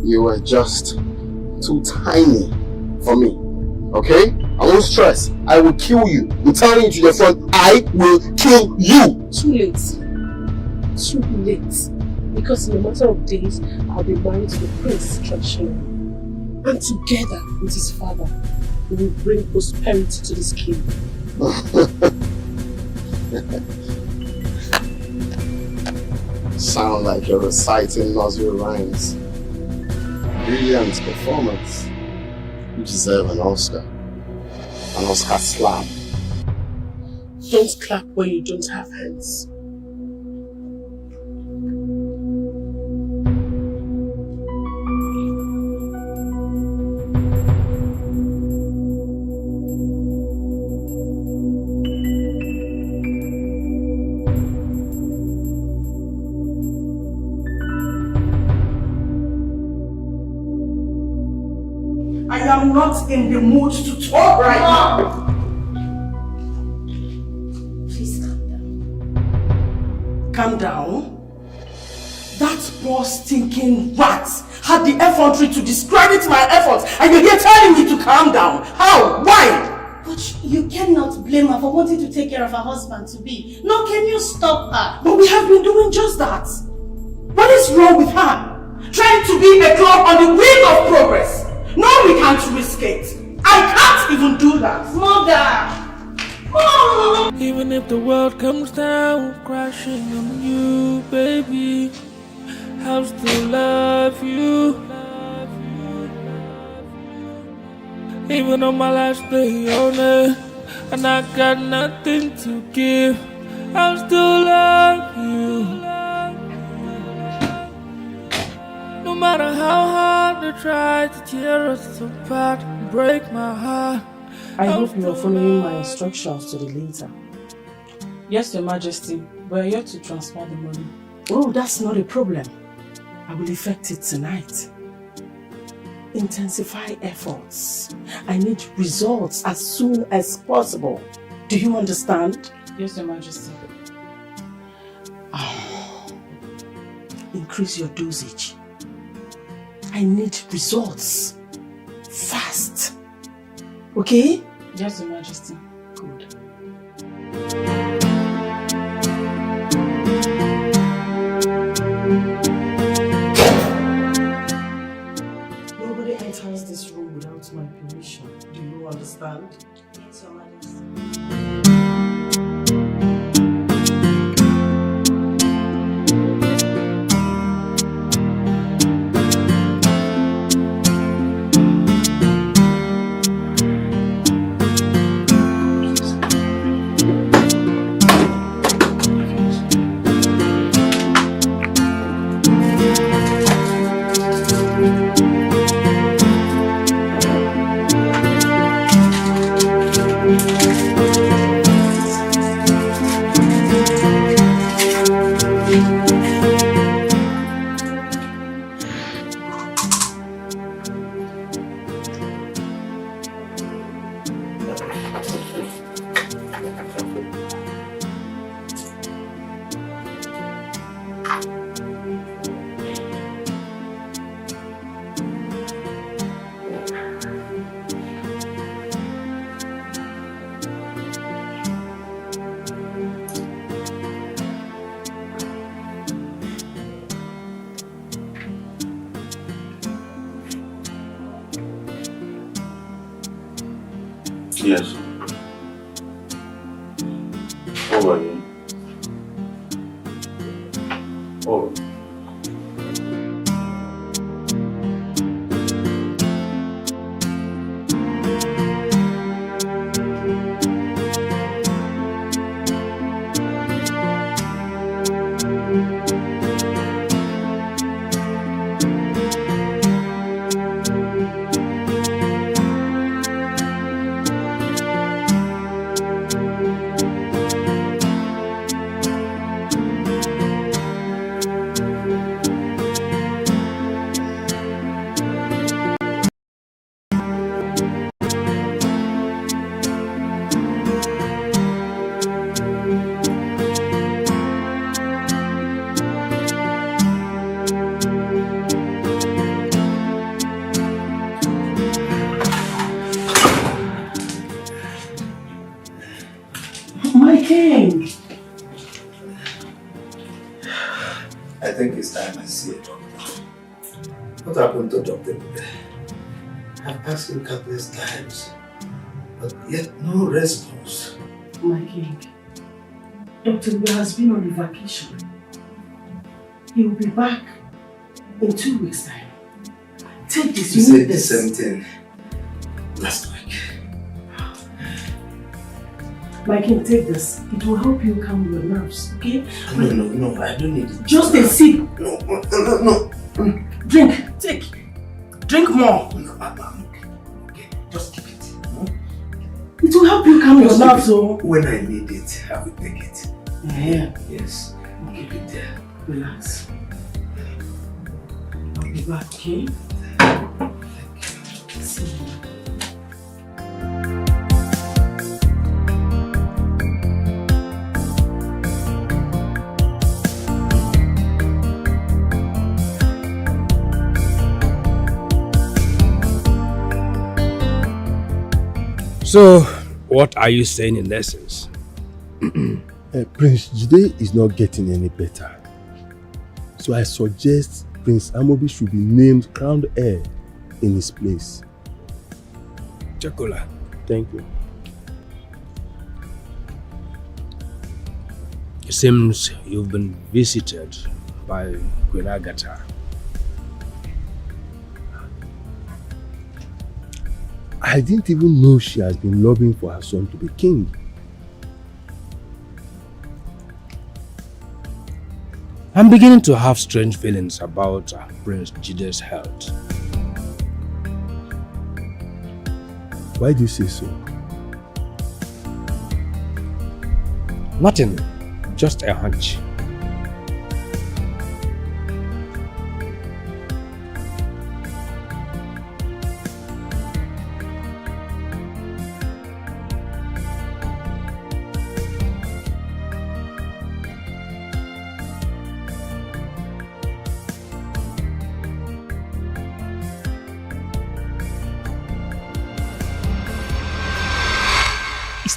You are just too tiny for me. Okay? I won't stress. I will kill you. I'm telling you to your front, I will kill you. Too late. Too late. Because in a matter of days, I'll be married to the prince traditionally. And together with his father, we will bring prosperity to this kingdom. Sound like you're reciting nursery rhymes. Brilliant performance. You deserve an Oscar. An Oscar slap. Don't clap when you don't have hands. I am not in the mood to talk right now. Please calm down. Calm down? That poor stinking rat had the effrontery to discredit my efforts, and you're here telling me to calm down. How? Why? But you cannot blame her for wanting to take care of her husband to be. No, can you stop her? But we have been doing just that. What is wrong with her? Trying to be a clock on the wheel of progress. No, we can't risk it. I can't even do that. Mother! Mom! Even if the world comes down crashing on you, baby, I'll still love you. Even on my last day on earth, and I got nothing to give, I'll still love you. No matter how hard they try to tear us apart, break my heart, I hope you are following my instructions to the letter. Yes, Your Majesty. We are here to transfer the money. Oh, that's not a problem. I will effect it tonight. Intensify efforts. I need results as soon as possible. Do you understand? Yes, Your Majesty. Increase your dosage. I need results. Fast. Okay? Yes, Your Majesty. Good. Nobody enters this room without my permission. Do you understand? Yes, Your Majesty. Yes. How are you? Oh. My king! I think it's time I see a doctor. What happened to Dr. Ube? I've asked him countless times, but yet no response. My king, Dr. Ube has been on a vacation. He will be back in 2 weeks' time. Take this, You you said need the this. same thing last week. My king, take this. It will help you calm your nerves, okay? No, I don't need it. Just a sip. No. Drink, take. Drink more. No, I'm okay. Just keep it. It will help you calm your nerves, so. When I need it, I will take it. Yeah. Yes, keep it there. Relax. I'll be back, okay? See you. So, what are you saying in essence? Prince Jide is not getting any better. So I suggest Prince Amaobi should be named crowned heir in his place. Chocola. Thank you. It seems you've been visited by Queen Agatha. I didn't even know she has been lobbying for her son to be king. I'm beginning to have strange feelings about Prince Jide's health. Why do you say so? Nothing, just a hunch.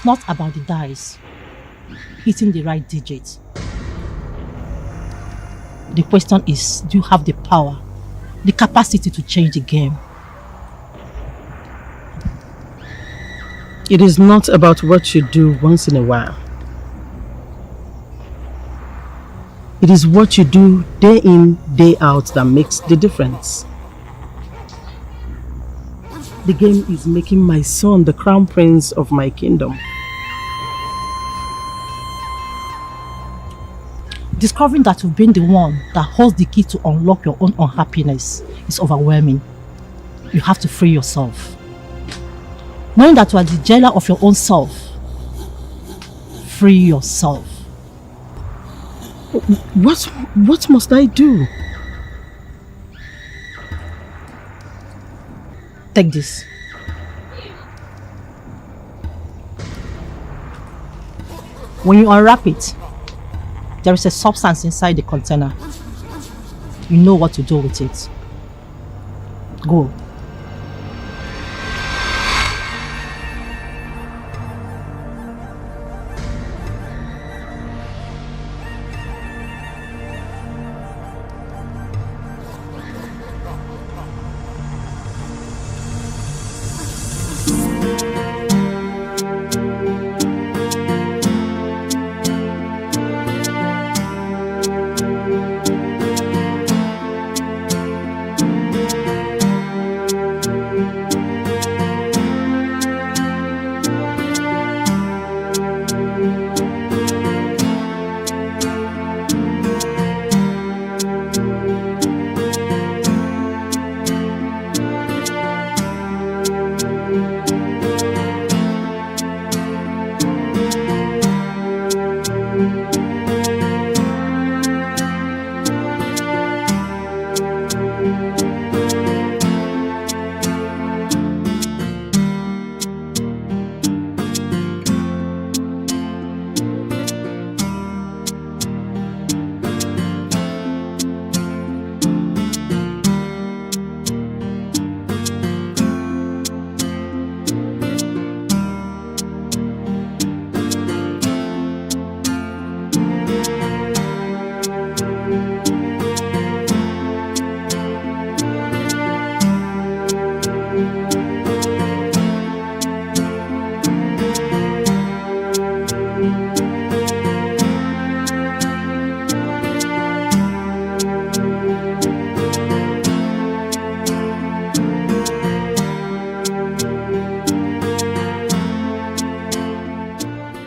It's not about the dice hitting the right digit. The question is, do you have the power, the capacity to change the game? It is not about what you do once in a while. It is what you do day in, day out that makes the difference. The game is making my son the crown prince of my kingdom. Discovering that you've been the one that holds the key to unlock your own unhappiness is overwhelming. You have to free yourself. Knowing that you are the jailer of your own self, free yourself. What must I do? Take this. When you unwrap it, there is a substance inside the container. You know what to do with it. Go.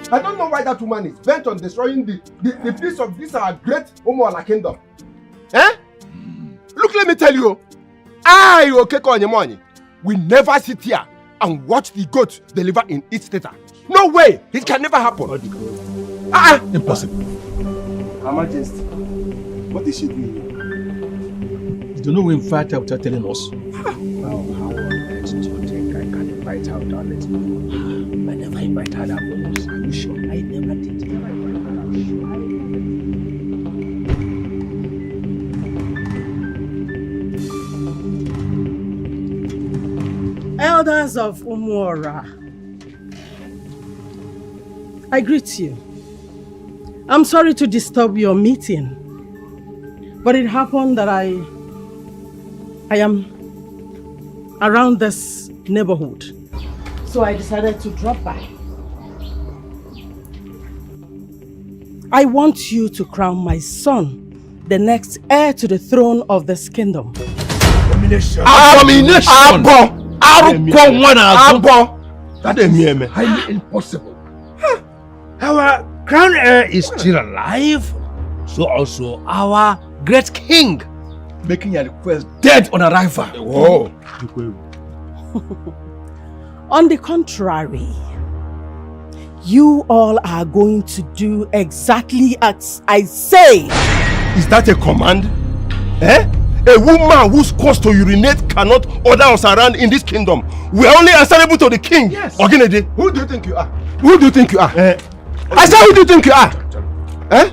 I don't know why that woman is bent on destroying the peace of this our great Umuala kingdom. Eh? Look, let me tell you, I, Okeko Onyemonyi, will never sit here and watch the goat deliver in its theater. No way! It can never happen. Impossible. Her Majesty, what is she doing here? You don't know who invited her without telling us. Well, how on earth do you think I can invite her without letting you know? I never invited her that bonus. Are you sure? I never did. Never invited her. I'm sure. Elders of Umuora, I greet you. I'm sorry to disturb your meeting, but it happened that I am around this neighborhood, so I decided to drop by. I want you to crown my son the next heir to the throne of this kingdom. Abomination! That is me. Highly impossible. Our crown heir is still alive, so also our great king, making a request dead on arrival. Whoa! On the contrary, you all are going to do exactly as I say. Is that a command? Eh? A woman who's caused to urinate cannot order us around in this kingdom. We are only answerable to the king. Yes. Ogenede, who do you think you are? Who do you think you are? I said, who do you think you are? Eh?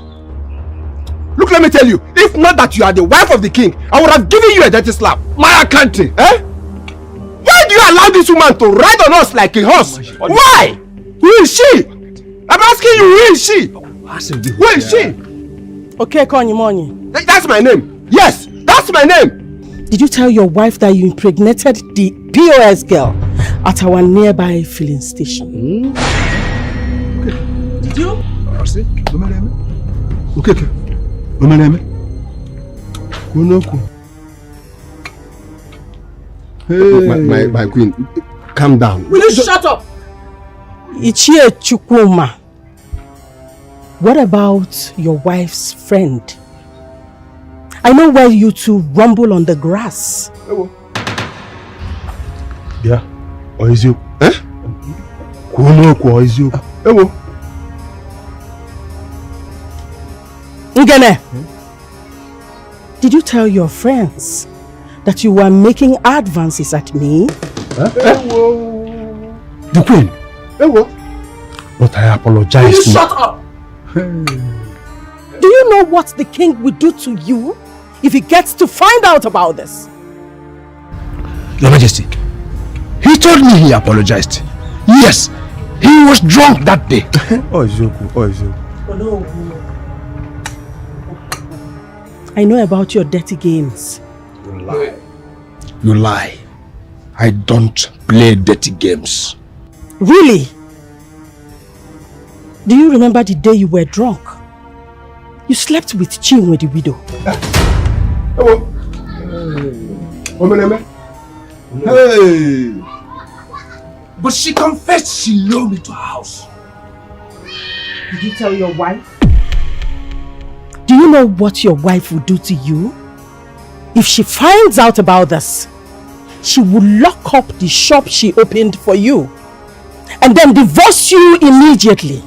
Look, let me tell you, if not that you are the wife of the king, I would have given you a dirty slap. My country. Eh? Why do you allow this woman to ride on us like a horse? Why? Who is she? I'm asking you, who is she? Who is she? Okay, Konyimoni. That's my name. Yes, that's my name. Did you tell your wife that you impregnated the POS girl at our nearby filling station? Did you? Okay. Hey. My queen, calm down. Will you shut up? Ichie Chukwuma. What about your wife's friend? I know where you two rumble on the grass. Yeah. Or is you? Eh? Or is you? Ngene, did you tell your friends that you were making advances at me? The queen. But I apologize. Will you shut up? Do you know what the king will do to you if he gets to find out about this? Your Majesty, he told me he apologized. Yes, he was drunk that day. I know about your dirty games. You lie. You lie. I don't play dirty games. Really? Do you remember the day you were drunk? You slept with Chinwe the widow. Hey! But she confessed she lured me to her house. Did you tell your wife? Do you know what your wife will do to you? If she finds out about this, she will lock up the shop she opened for you and then divorce you immediately.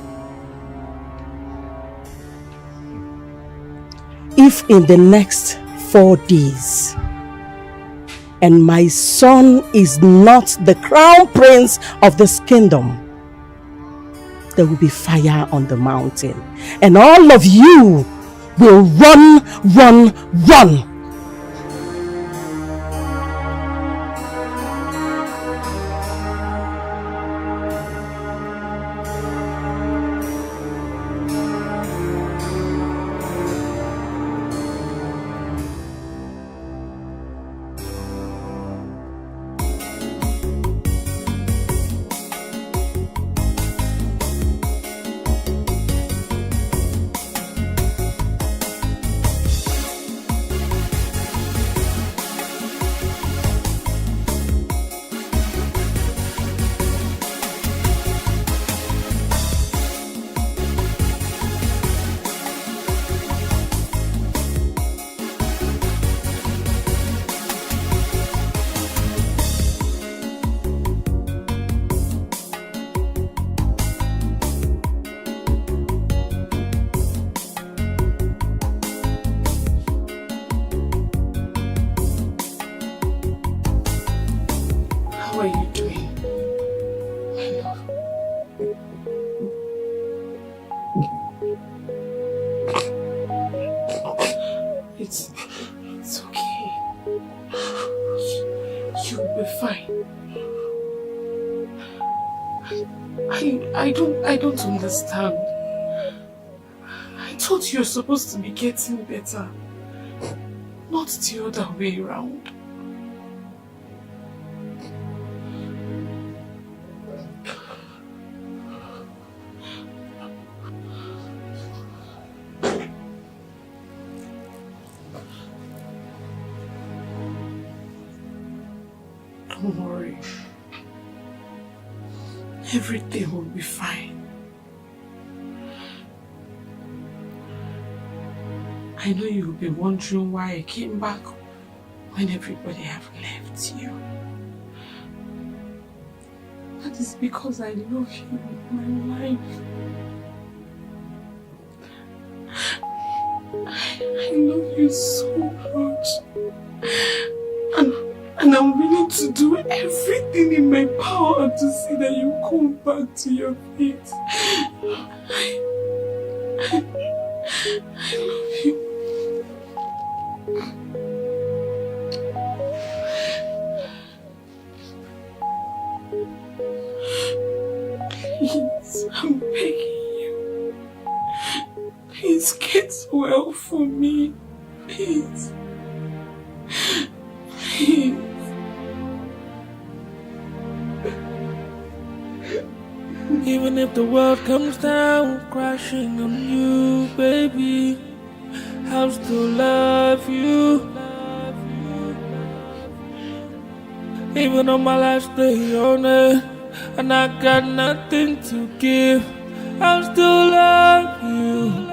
If in the next 4 days and my son is not the crown prince of this kingdom, there will be fire on the mountain and all of you will run. How are you doing, my love? It's okay. You'll be fine. I don't understand. I thought you were supposed to be getting better, not the other way around. Don't worry. Everything will be fine. I know you'll be wondering why I came back when everybody have left you. That is because I love you with my life. I love you so much. And I'm willing to do everything in my power to see that you come back to your feet. I love you. Please. Please get well for me. Please. Please. Even if the world comes down crashing on you, baby, I'll still love you. Even on my last day on earth, and I got nothing to give, I'll still love you.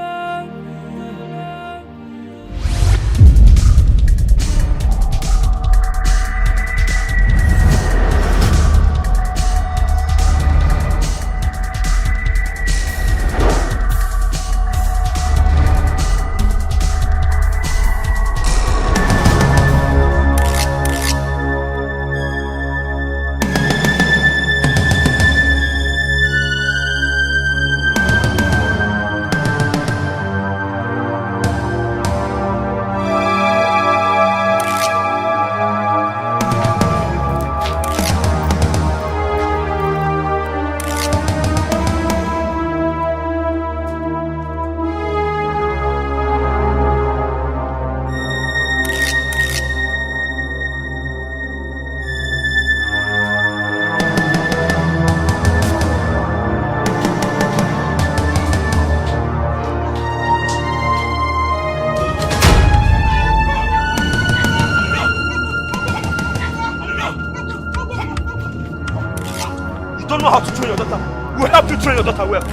Train your daughter well.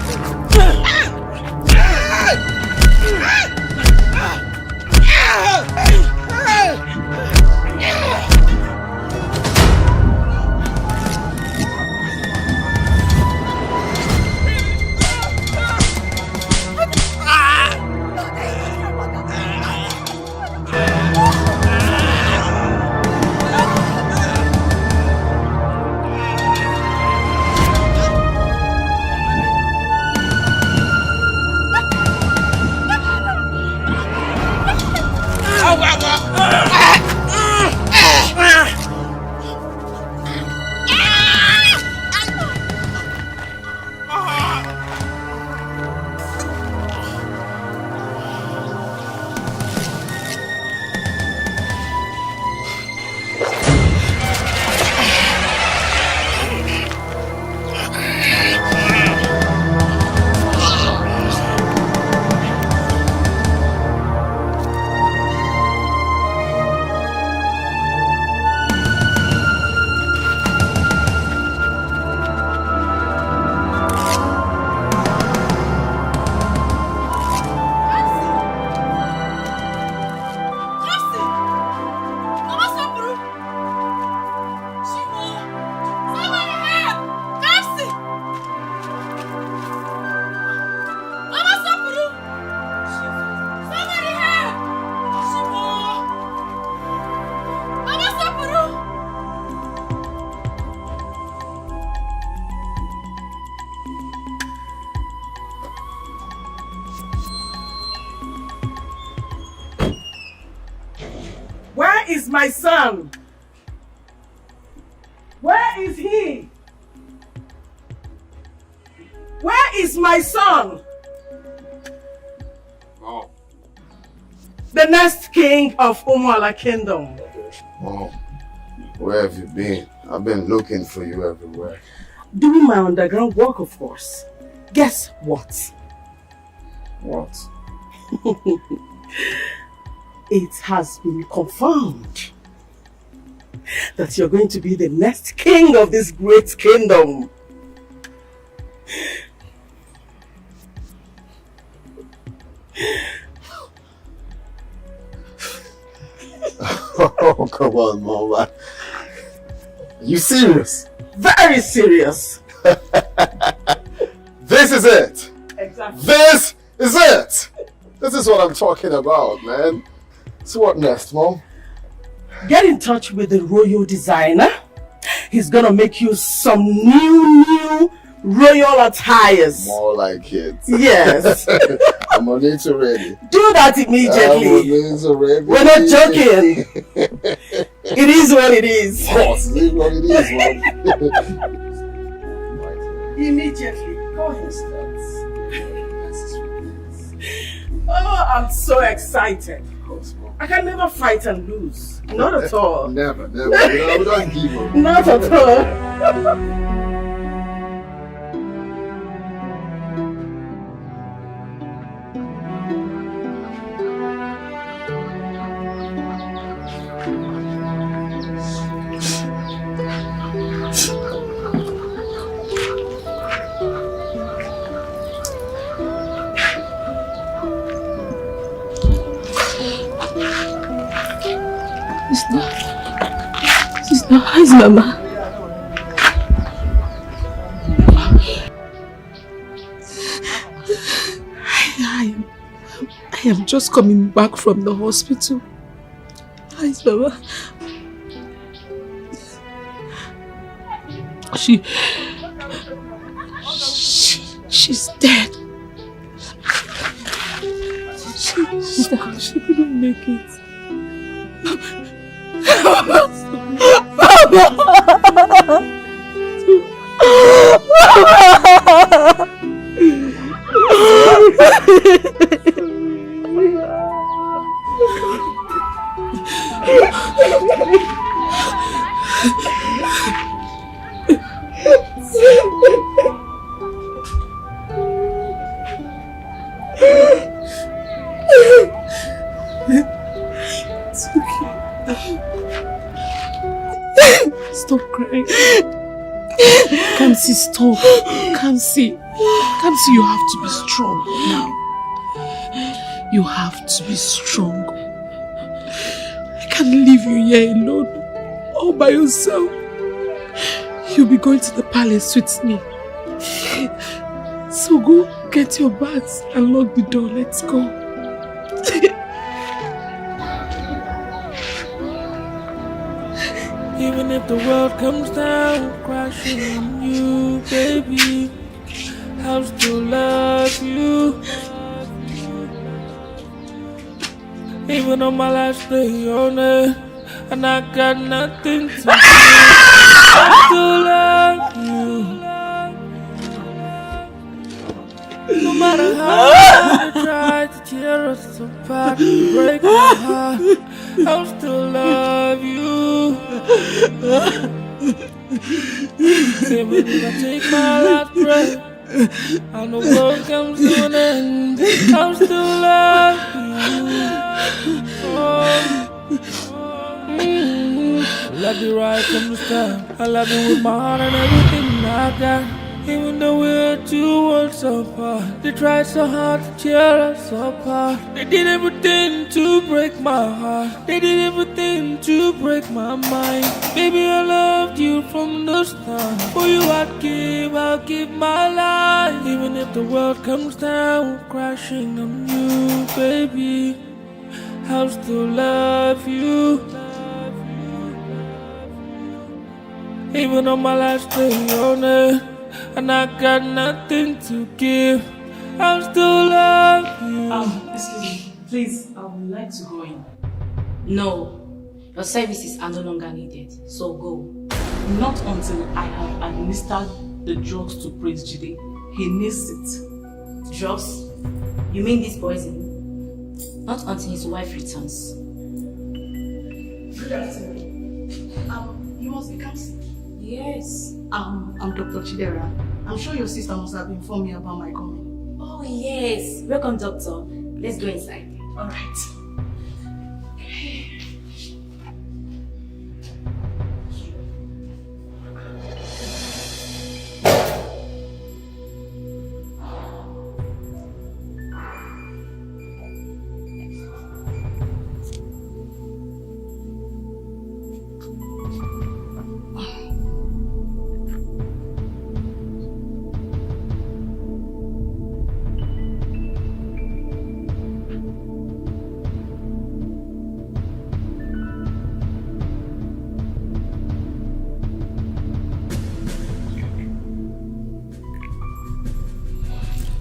Where is my son? Where is he? Where is my son? Oh. The next king of Umuala Kingdom. Mom, where have you been? I've been looking for you everywhere. Doing my underground work, of course. Guess what? What? It has been confirmed that you're going to be the next king of this great kingdom. Oh, come on, Mom. Are you serious? Very serious. This is it. Exactly. This is it. This is what I'm talking about, man. So what next, Mom? Get in touch with the royal designer. He's gonna make you some new royal attires. More like it. Yes. I'm on it already. Do that immediately. I'm on it already. We're not joking. It is what it is. Of course, it is what it is, Mom. Immediately. Go ahead, start. I'm so excited. I can never fight and lose. Not at all. Never. We don't give up. Not at all. Sister, how is Mama? I am just coming back from the hospital. How is Mama? She's dead. She couldn't make it. Stop crying. Kamsi, stop. Kamsi, you have to be strong now. You have to be strong. I can't leave you here alone, all by yourself. You'll be going to the palace with me. So go get your bags and lock the door. Let's go. Even if the world comes down crashing on you, baby, I'll still love you. Even on my last day on it, and I got nothing to do, I still love you. No matter how hard they try to tear us apart and break my heart, I'll still love you. Even if I take my last breath and the world comes to an end, I'll still love you. I love you right from the start. I love you with my heart and everything I got. Even though we're 2 worlds apart, they tried so hard to tear us apart. They did everything to break my heart. They did everything to break my mind. Baby, I loved you from the start. For you I'll give my life. Even if the world comes down crashing on you, baby, I'll still love you. Even on my last day on it, and I got nothing to give, I'll still love you. Excuse me, please, I would like to go in. No, your services are no longer needed, so go. Not until I have administered the drugs to Prince Jide. He needs it. Drugs? You mean this poison? Not until his wife returns. Good afternoon. You must be Kamsi. Yes. I'm Dr. Chidera. I'm sure your sister must have informed me about my coming. Oh yes. Welcome, doctor. Let's go inside. All right.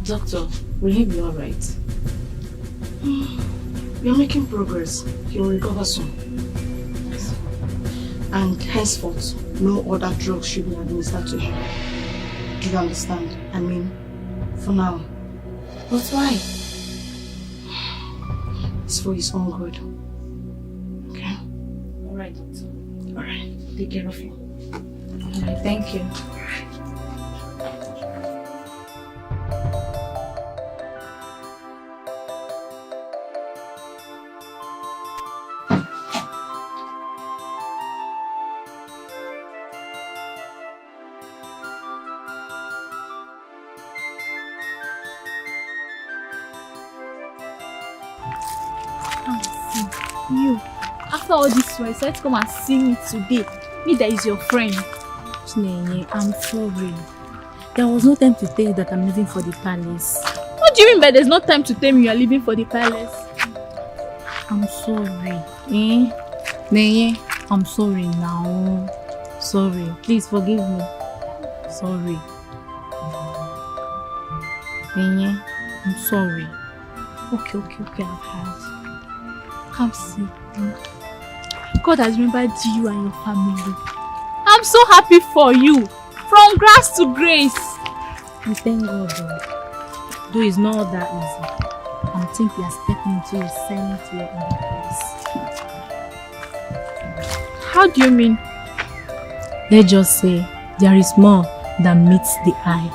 Doctor, will he be alright? You're making progress. He will recover soon. And henceforth, no other drugs should be administered to him. Do you understand? I mean, for now. But why? It's for his own good. Okay? Alright, doctor. Alright. Take care of him. Alright, thank you. You, after all this, you decided to come and see me today. Me that is your friend. Chinenye, I'm sorry. There was no time to tell you that I'm leaving for the palace. What do you mean by there's no time to tell me you are leaving for the palace? I'm sorry. Nenye, I'm sorry now. Sorry. Please forgive me. Sorry. Nenye, I'm sorry. Okay, I've heard. Come see. God has remembered you and your family. I'm so happy for you. From grass to grace. We thank God though. Though it's not that easy. I think we are stepping into a silent way in the place. How do you mean? Let's just say there is more than meets the eye.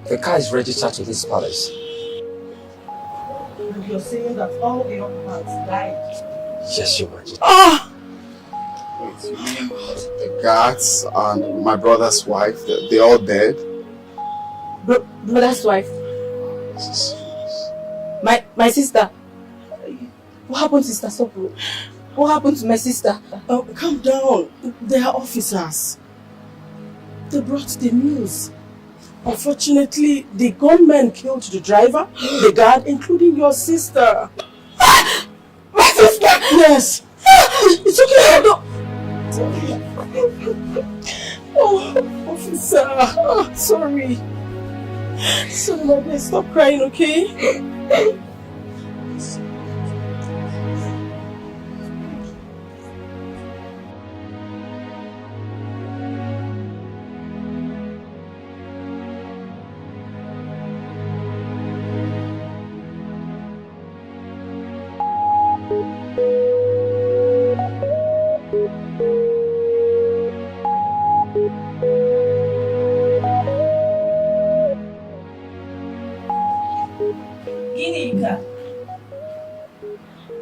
The car is registered to this palace. And you're saying that all the occupants died? Yes, Your Majesty. Ah! Wait, you mean the guards and my brother's wife, they're all dead? Brother's wife? My sister? What happened to Sister Sopro? What happened to my sister? Oh, calm down. They are officers. They brought the news. Unfortunately, the gunmen killed the driver, the guard, including your sister. My sister? Yes. It's okay. Oh, officer. Oh, sorry. Sorry, my dear. Stop crying, okay?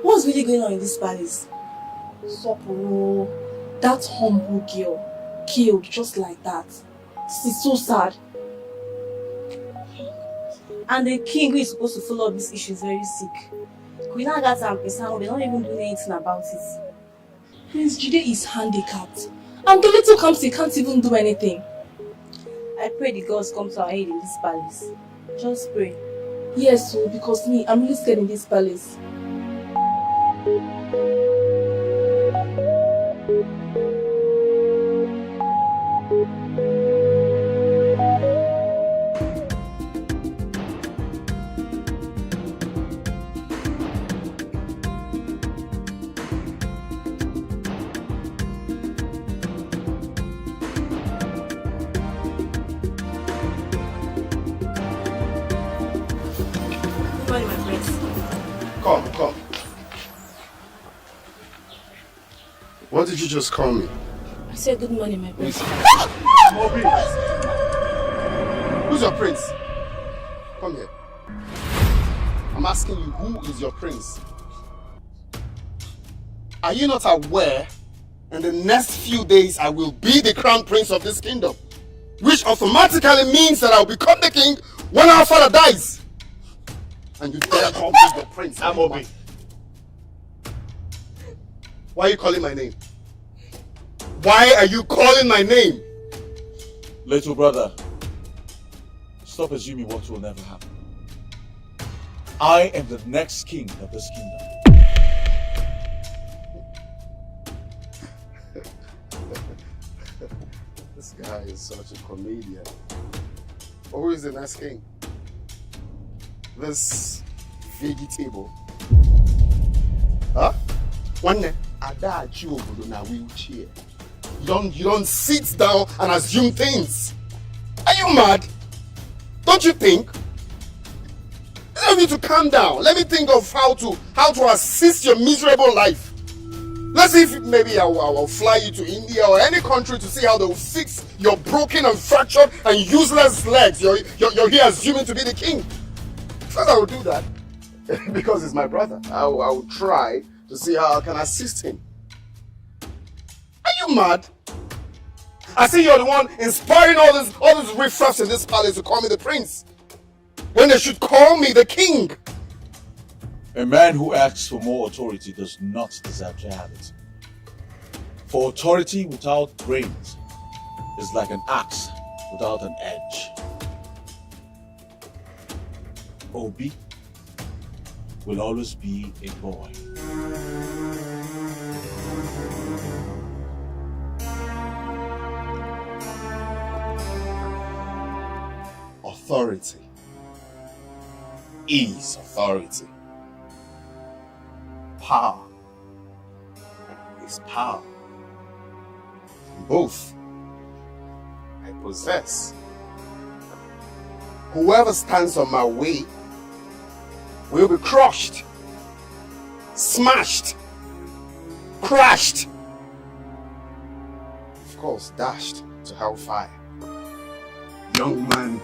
What's really going on in this palace? Soporo, that humble girl, killed just like that. This is so sad. And the king who is supposed to follow up this issue is very sick. Queen Agatha and Prince Amaobi, they're not even doing anything about it. Prince Jide is handicapped. And the little comes, he can't even do anything. I pray the gods come to our aid in this palace. Just pray. Yes, so because me, I'm really scared in this palace. Come. What did you just call me? I said good morning, my prince. Who's your prince? Come here. I'm asking you, who is your prince? Are you not aware in the next few days I will be the crown prince of this kingdom? Which automatically means that I'll become the king when our father dies. And you dare call me your prince, Amaobi. Why are you calling my name? Why are you calling my name? Little brother, stop assuming what will never happen. I am the next king of this kingdom. This guy is such a comedian. Who is the next king? This vegetable. Huh? One day, Adachi obodo na wheelchair. You don't sit down and assume things. Are you mad? Don't you think? You need to calm down. Let me think of how to assist your miserable life. Let's see if maybe I will fly you to India or any country to see how they will fix your broken and fractured and useless legs. You're here assuming to be the king. First I will do that because he's my brother. I will try to see how I can assist him. Are you mad? I see you're the one inspiring all these riffraffs in this palace to call me the prince, when they should call me the king. A man who asks for more authority does not deserve to have it. For authority without brains is like an axe without an edge. Obi will always be a boy. Authority is authority. Power is power. Both I possess. Whoever stands on my way will be crushed, smashed, crushed, of course dashed to hellfire. Young man,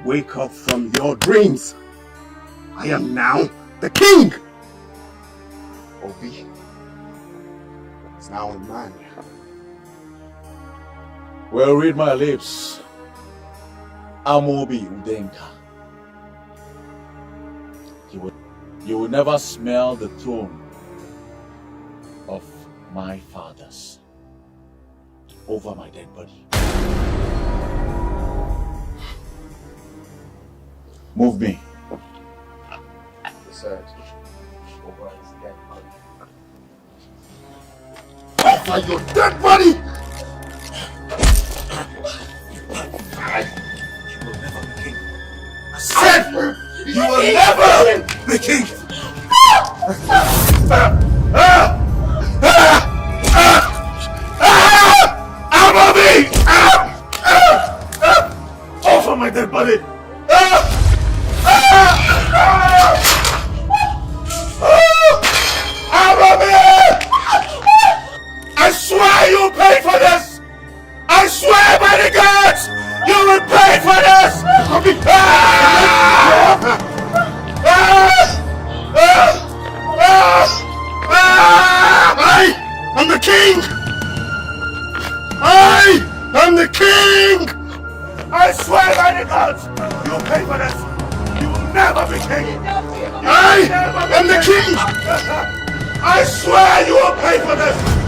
wake up from your dreams. I am now the king. Obi is now a man. Well, read my lips. Amaobi Udenka. You will never smell the throne of my fathers over my dead body. Move me. Besides, over his dead body. Over your dead body! You will never be king. I said you will never be king. Amaobi! Over my dead body! Amaobi! I swear you'll pay for this! I swear by the gods! You will pay for this! I am the king! I am the king! I swear by the gods! king! I swear you will pay for this!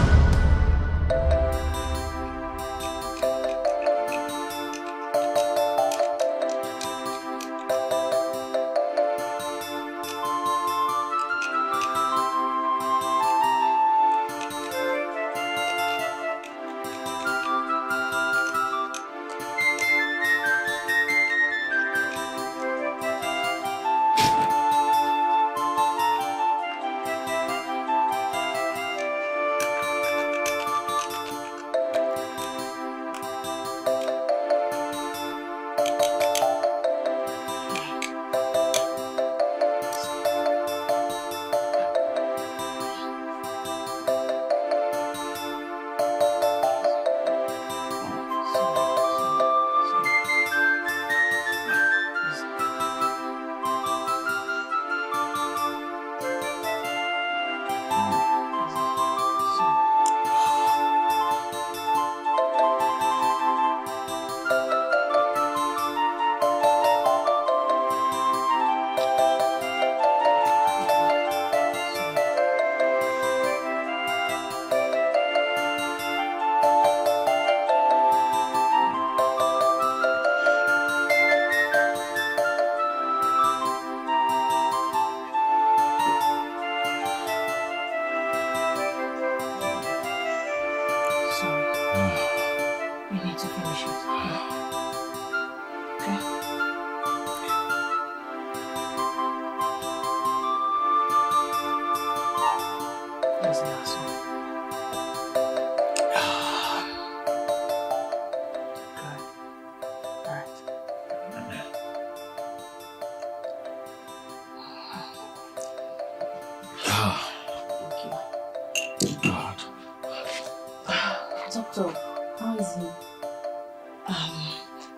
Doctor, how is he?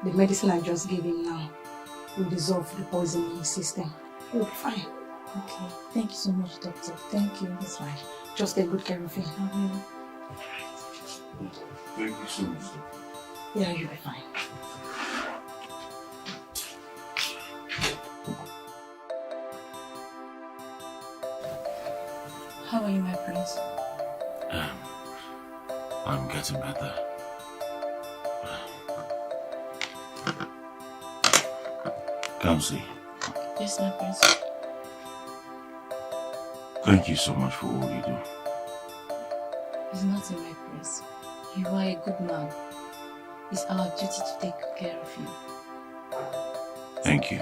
The medicine I just gave him now will dissolve the poison in his system. He'll be fine. Okay. Thank you so much, doctor. Thank you. That's fine. Just take good care of him. Thank you so much. Yeah, you'll be fine. How are you, my prince? I'm getting better. Come see. Yes, my prince. Thank you so much for all you do. It's nothing, my prince. You are a good man. It's our duty to take care of you. Thank you.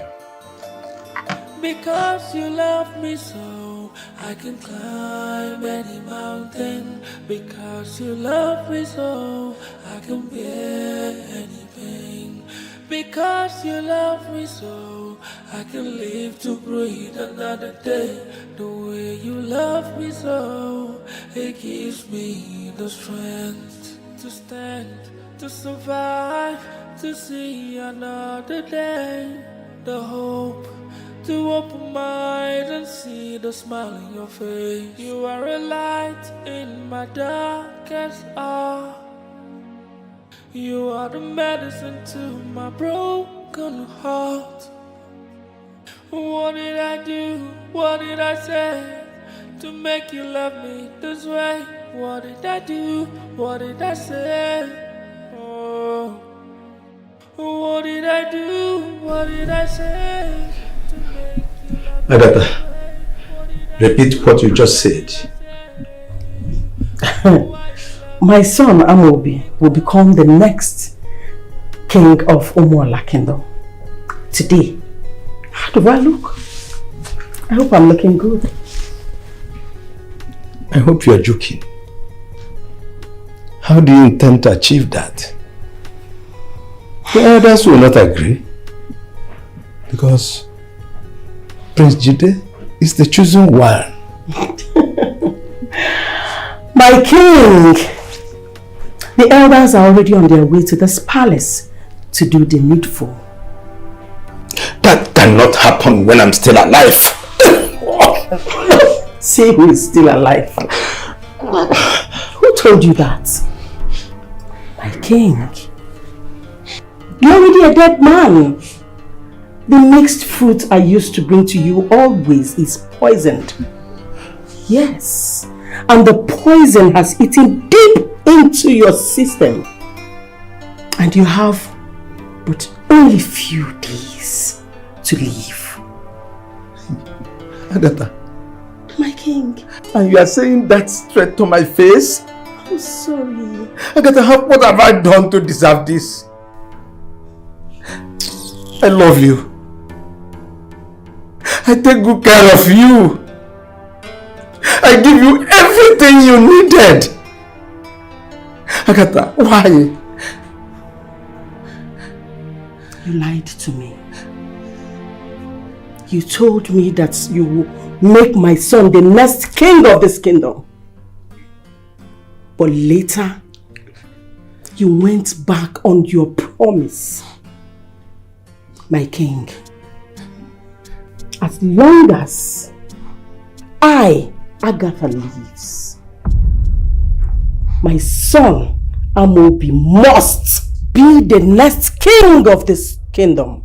Because you love me so, I can climb any mountain. Because you love me so, I can bear any pain. Because you love me so, I can live to breathe another day. The way you love me so, it gives me the strength to stand, to survive, to see another day. The hope to open my eyes and see the smile in your face. You are a light in my darkest hour. You are the medicine to my broken heart. What did I do? What did I say to make you love me this way? What did I do? What did I say? Oh, what did I do? What did I say? My daughter, repeat what you just said. My son Amaobi will become the next king of Umuola Kingdom. Today, how do I look? I hope I'm looking good. I hope you are joking. How do you intend to achieve that? The elders will not agree. Because Prince Jide is the chosen one. My king! The elders are already on their way to this palace to do the needful. That cannot happen when I'm still alive. Say who is still alive. Who told you that? My king. You're already a dead man. The mixed fruit I used to bring to you always is poisoned. Yes, and the poison has eaten deep into your system. And you have but only few days to live. Agatha. My king. And you are saying that straight to my face? I'm sorry. Agatha, what have I done to deserve this? I love you. I take good care of you. I give you everything you needed. Agatha, why? You lied to me. You told me that you will make my son the next king of this kingdom. But later, you went back on your promise. My king, as long as I, Agatha, lives, my son, Amaobi, must be the next king of this kingdom.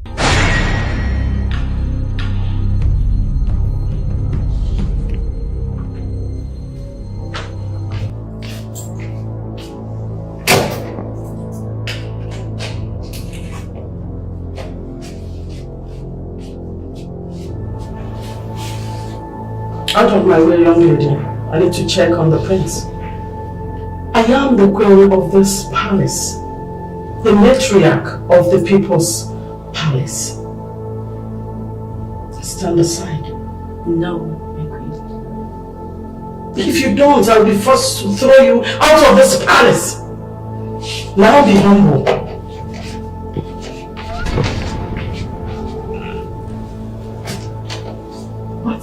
Out of my way, young lady. I need to check on the prince. I am the queen of this palace, the matriarch of the people's palace. Stand aside. No, my queen. If you don't, I'll be forced to throw you out of this palace. Now be humble. What?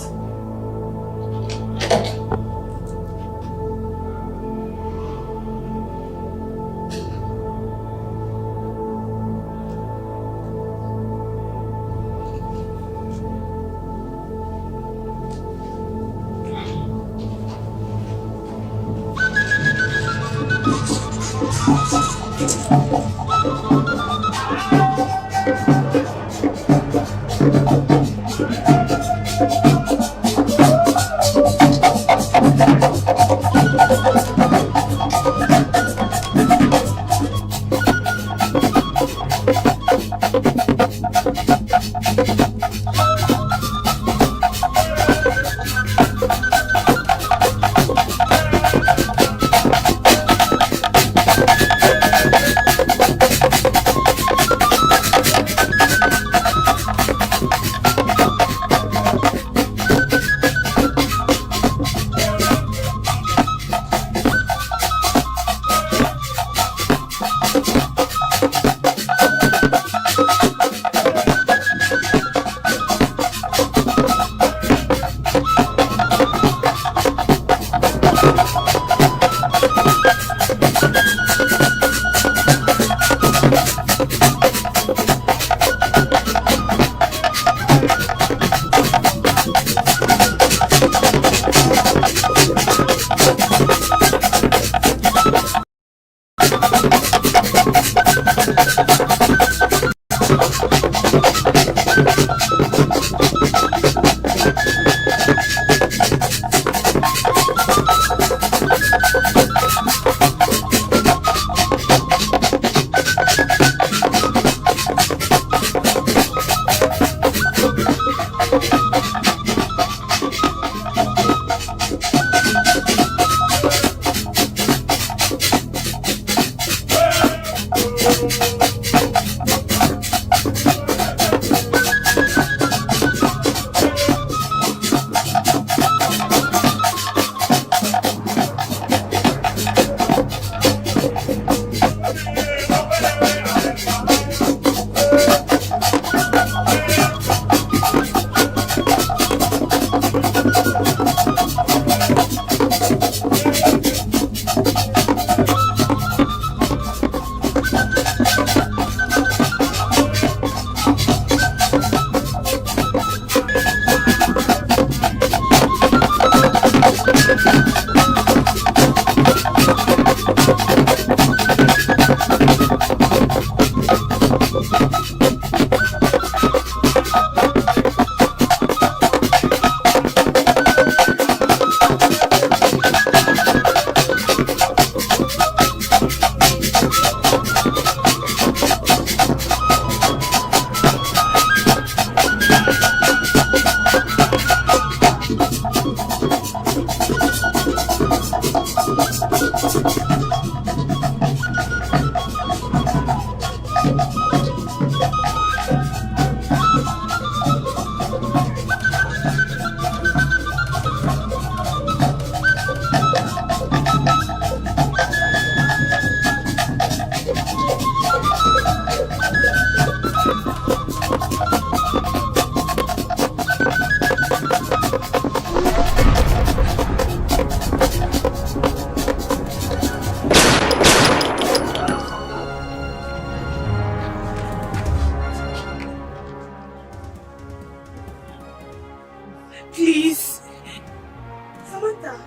Samantha.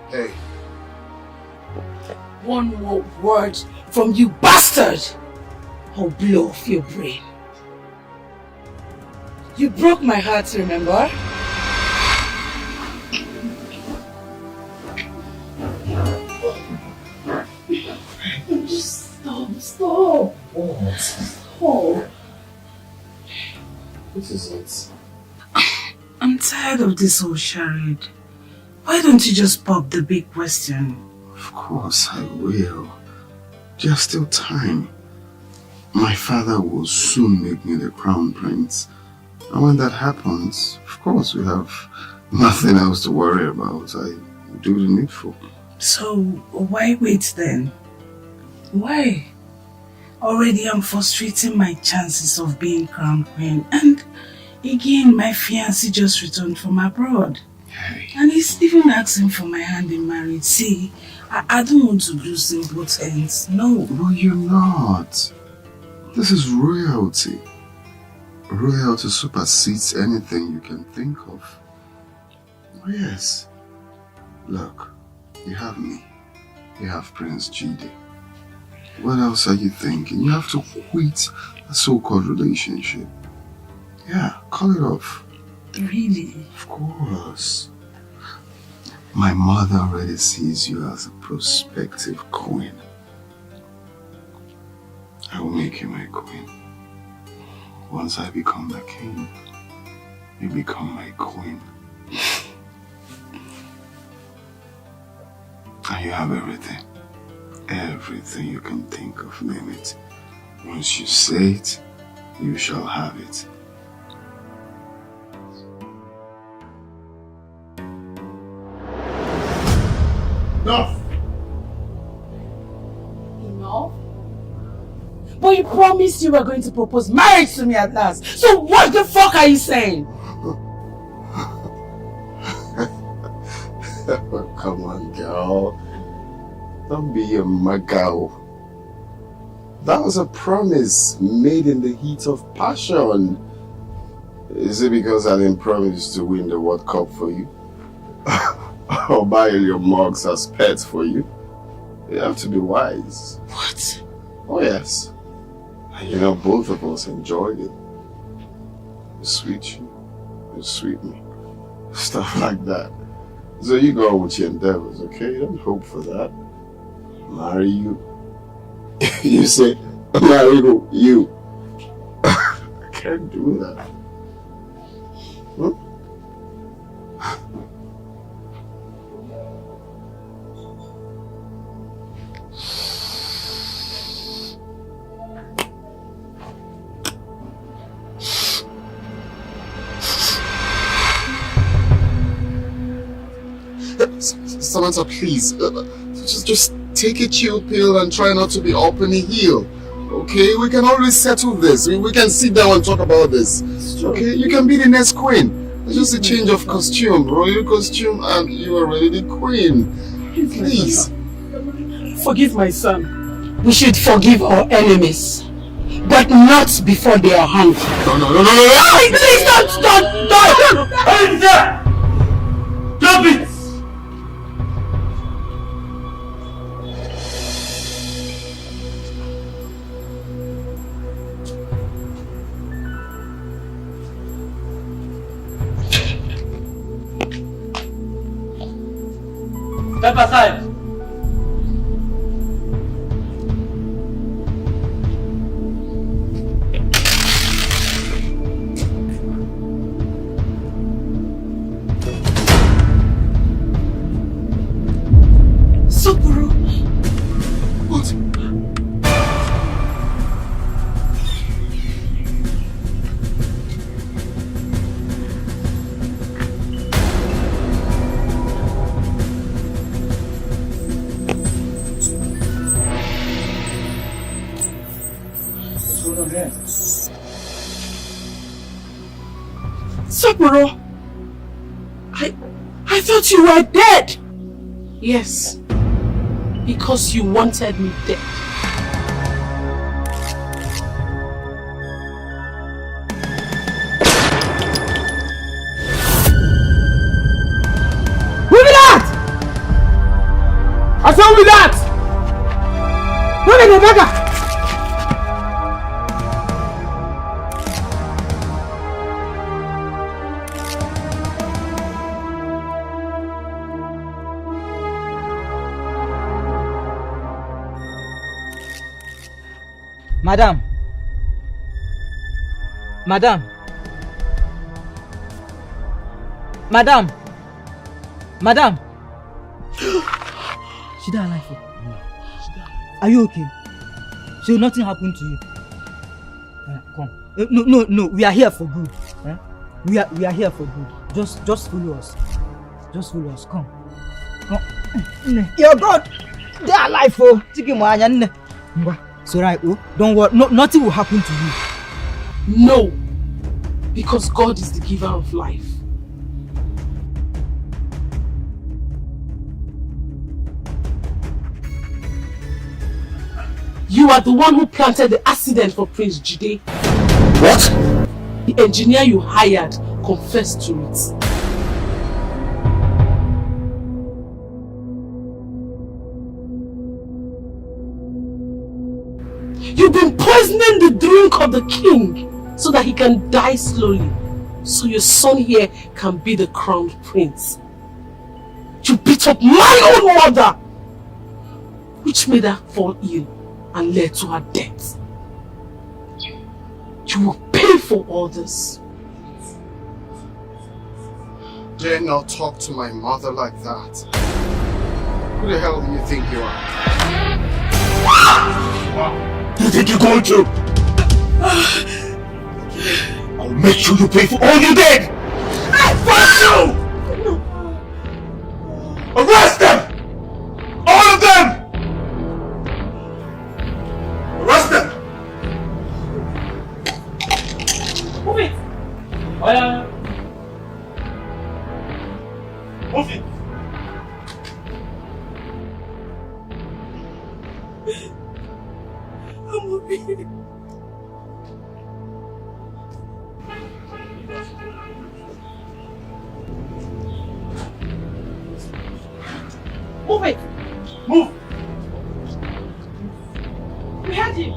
Hey. One more word from you, bastard! I'll blow off your brain. You broke my heart, remember? Just stop. What? Stop. This is it. I'm tired of this whole charade. Why don't you just pop the big question? Of course I will. There's still time. My father will soon make me the crown prince. And when that happens, of course we have nothing else to worry about. I do the needful. So, why wait then? Why? Already I'm frustrating my chances of being crown queen. And again, my fiancé just returned from abroad. Hey. And he's even asking for my hand in marriage. See, I don't want to lose in both ends. No. No, you're not. This is royalty. Royalty supersedes anything you can think of. Oh yes. Look, you have me. You have Prince Jide. What else are you thinking? You have to quit a so-called relationship. Yeah, call it off. Really? Of course. My mother already sees you as a prospective queen. I will make you my queen. Once I become the king, you become my queen. And you have everything. Everything you can think of, name it. Once you say it, you shall have it. Enough! Enough? But you promised you were going to propose marriage to me at last. So what the fuck are you saying? Come on, girl. Don't be a magao. That was a promise made in the heat of passion. Is it because I didn't promise to win the World Cup for you? Or buy your mugs as pets for you? You have to be wise. What? Oh yes. And you know, both of us enjoyed it. It sweet you. It sweet me. Stuff like that. So you go on with your endeavors, okay? Don't hope for that. Marry you. You say, marry who? You. I can't do that. Hmm? Samantha, please, just take a chill pill and try not to be up in the heel. Okay, we can always settle this. We can sit down and talk about this. Okay, you can be the next queen. It's just a change of costume, royal costume, and you are already the queen. Please. Forgive my son. We should forgive our enemies, but not before they are hanged. No. Please don't! Hey, there! Stop it! Step aside. Sukuru. What? Sakura, I thought you were dead. Yes, because you wanted me dead. Move it I told you that! No, no, no, Baga! Madam. Madam. Madam. Madam. She died alive. Are you okay? So nothing happened to you? Come. No. We are here for good. We are here for good. Just follow us. Just follow us. Come. Your God. They are alive. Oh. So right. Oh. Don't worry. No, nothing will happen to you. No. Because God is the giver of life. You are the one who planted the accident for Prince Jide. What? The engineer you hired confessed to it. You've been poisoning the drink of the king so that he can die slowly, so your son here can be the crowned prince. You beat up my own mother, which made her fall ill and led to her death. You will pay for all this. Dare not talk to my mother like that. Who the hell do you think you are? You think you're going to? I'll make sure you pay for all you did! Fuck you! Arrest them! All of them! Arrest them! Move it! Oh, yeah. Move it! Amaobi. Move it! Move! We had him!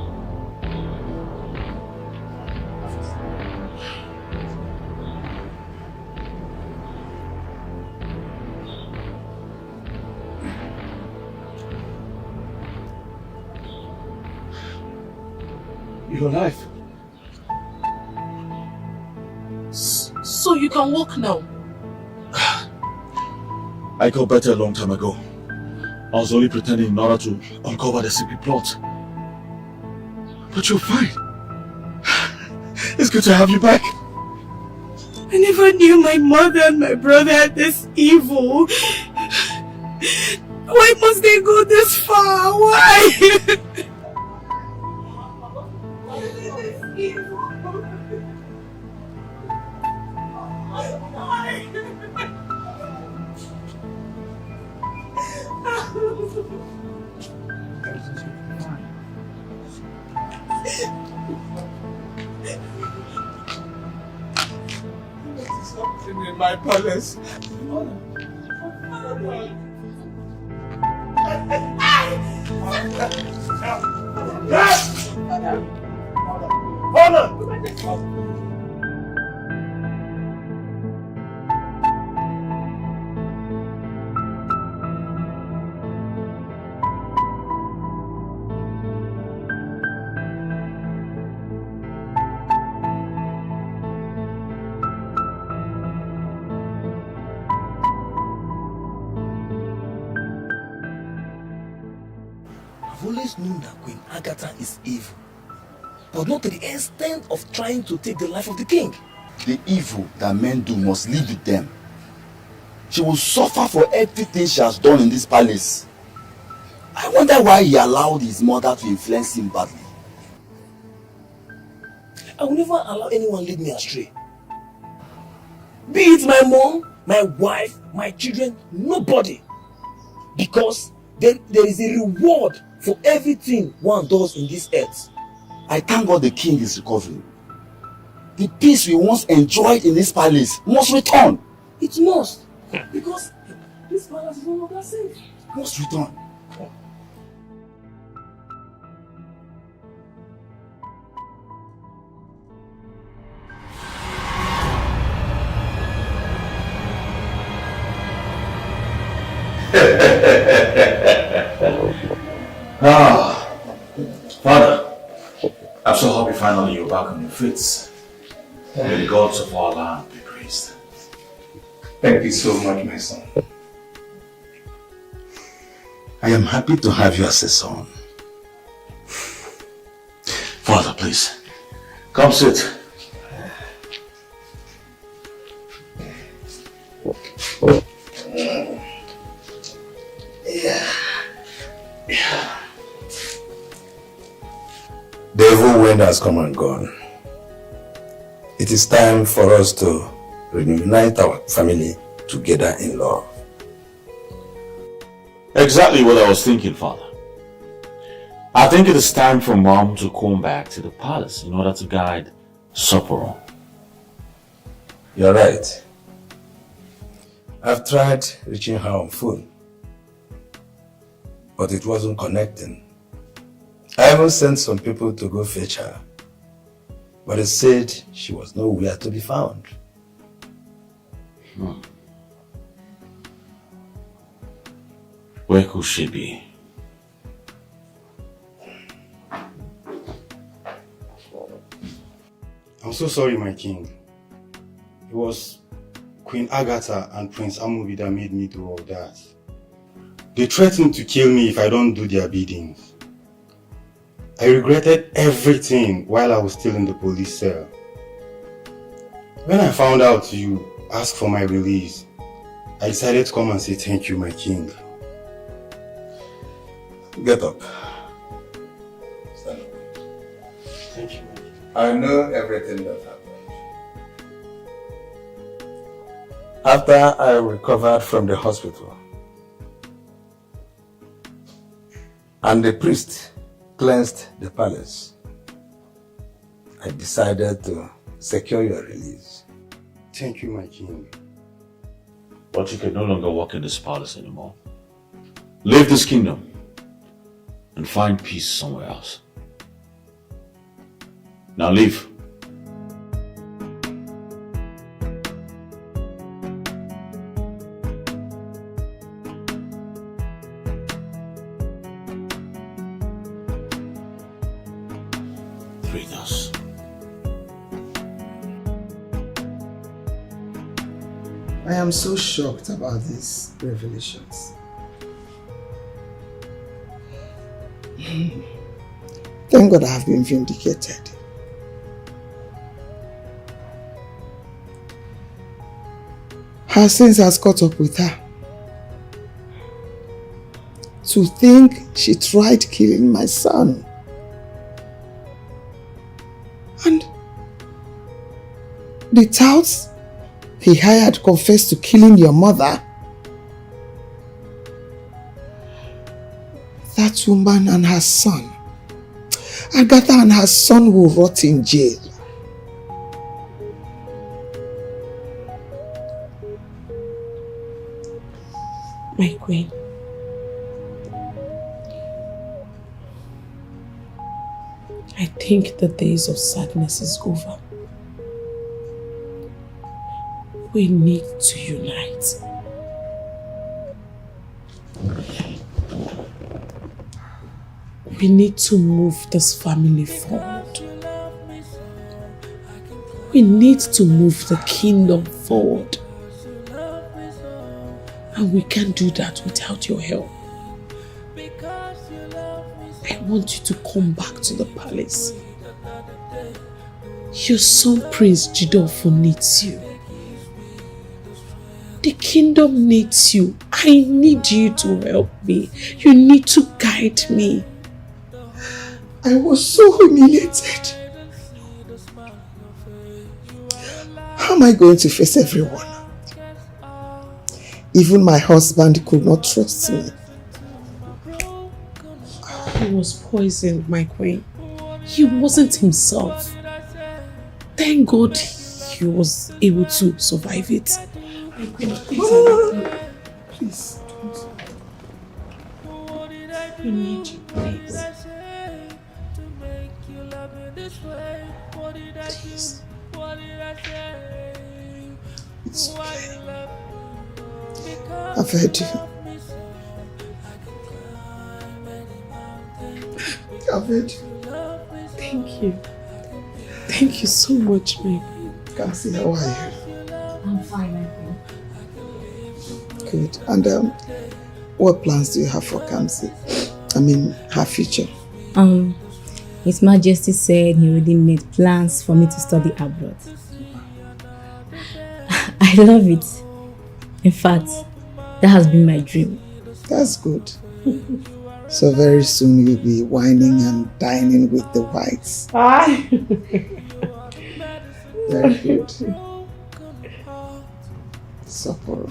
You're alive. So you can walk now. I got better a long time ago. I was only pretending in order to uncover the secret plot. But you're fine. It's good to have you back. I never knew my mother and my brother had this evil. Why must they go this far? Why? Something in my palace. I've always known that Queen Agatha is evil, but not to the extent of trying to take the life of the king. The evil that men do must live with them. She will suffer for everything she has done in this palace. I wonder why he allowed his mother to influence him badly. I will never allow anyone lead me astray. Be it my mom, my wife, my children, nobody. Because there is a reward for everything one does in this earth. I thank God the king is recovering. The peace we once enjoyed in this palace must return. It must. Because this palace is no longer safe. It must return. Father, I'm so happy finally you're back on your feet. May the gods of our land be praised. Thank you so much, my son. I am happy to have you as a son. Father, please, come sit. The evil wind has come and gone. It is time for us to reunite our family together in love. Exactly what I was thinking, Father. I think it is time for Mom to come back to the palace in order to guide Soporo. You're right. I've tried reaching her on phone, but it wasn't connecting. I even sent some people to go fetch her, but it said she was nowhere to be found. Where could she be? I'm so sorry, my king. It was Queen Agatha and Prince Amaobi that made me do all that. They threatened to kill me if I don't do their biddings. I regretted everything while I was still in the police cell. When I found out you asked for my release, I decided to come and say thank you, my king. Get up. Stand up. Thank you. I know everything that happened. After I recovered from the hospital, and the priest cleansed the palace, I decided to secure your release. Thank you, my king. But you can no longer walk in this palace anymore. Leave this kingdom and find peace somewhere else. Now leave. I am so shocked about these revelations. Thank God I have been vindicated. Her sins has caught up with her. To think she tried killing my son. And the touts he hired confessed to killing your mother. That woman and her son, Agatha and her son, will rot in jail. My queen, I think the days of sadness is over. We need to unite. We need to move this family forward. We need to move the kingdom forward. And we can't do that without your help. I want you to come back to the palace. Your son Prince Jideofor needs you. The kingdom needs you. I need you to help me. You need to guide me. I was so humiliated. How am I going to face everyone? Even my husband could not trust me. He was poisoned, my queen. He wasn't himself. Thank God he was able to survive it. My queen, please don't. We need you, please. Please. It's okay. I've heard you. have it. Thank you. Thank you so much, my queen. Kamsi, how are you? I'm fine, my queen. Good. And what plans do you have for Kamsi? I mean, her future. His Majesty said he already made plans for me to study abroad. I love it. In fact, that has been my dream. That's good. So very soon you'll be wining and dining with the whites. Very good. Sapporo.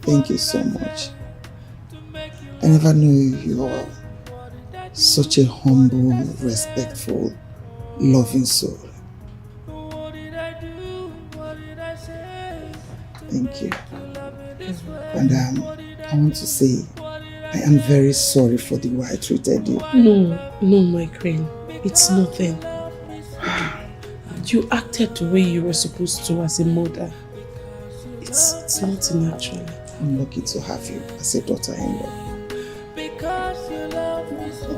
Thank you so much. I never knew you were such a humble, respectful, loving soul. Thank you. And I want to say, I am very sorry for the way I treated you. No, my queen. It's nothing. You acted the way you were supposed to as a mother. It's nothing actually. I'm lucky to have you as a daughter-in-law. Because you love me so,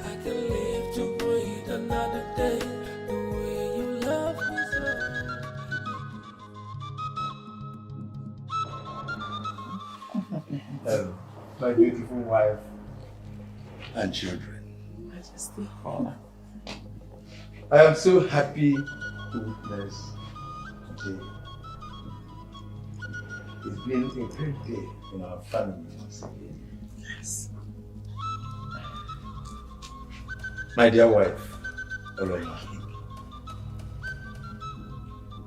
I can live to breathe another day. The way you love me so. My beautiful wife and children. Majesty. I am so happy to witness today. It's been a great day in our family once again. Yes. My dear wife, Oloma,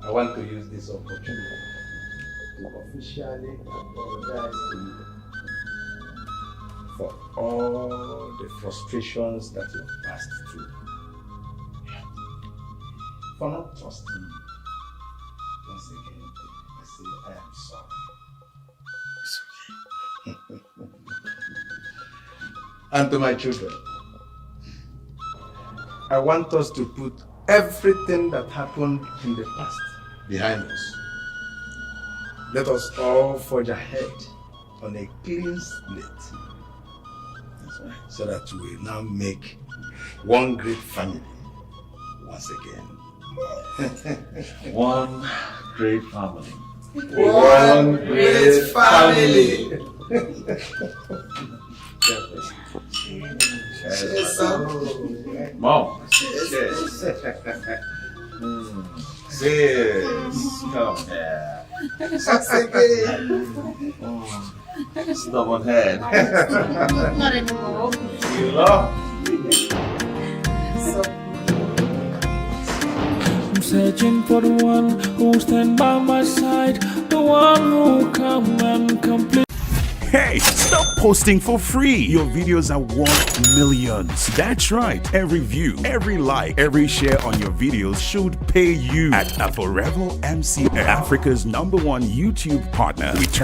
I want to use this opportunity to officially apologize to you for all the frustrations that you've passed through. For not trusting you. Once again, I say I am sorry. It's okay. And to my children, I want us to put everything that happened in the past behind us. Let us all forge ahead on a clean slate. So that we now make one great family once again. One great family. One great family. Cheers. Mom. Cheers. Cheers. Come here. Stubborn head. Not anymore. You love? I'm searching for the one who stand by my side, the one who come and complete. Hey, stop posting for free. Your videos are worth millions. That's right. Every view, every like, every share on your videos should pay you. At Forever MC, Africa's #1 YouTube partner, we turn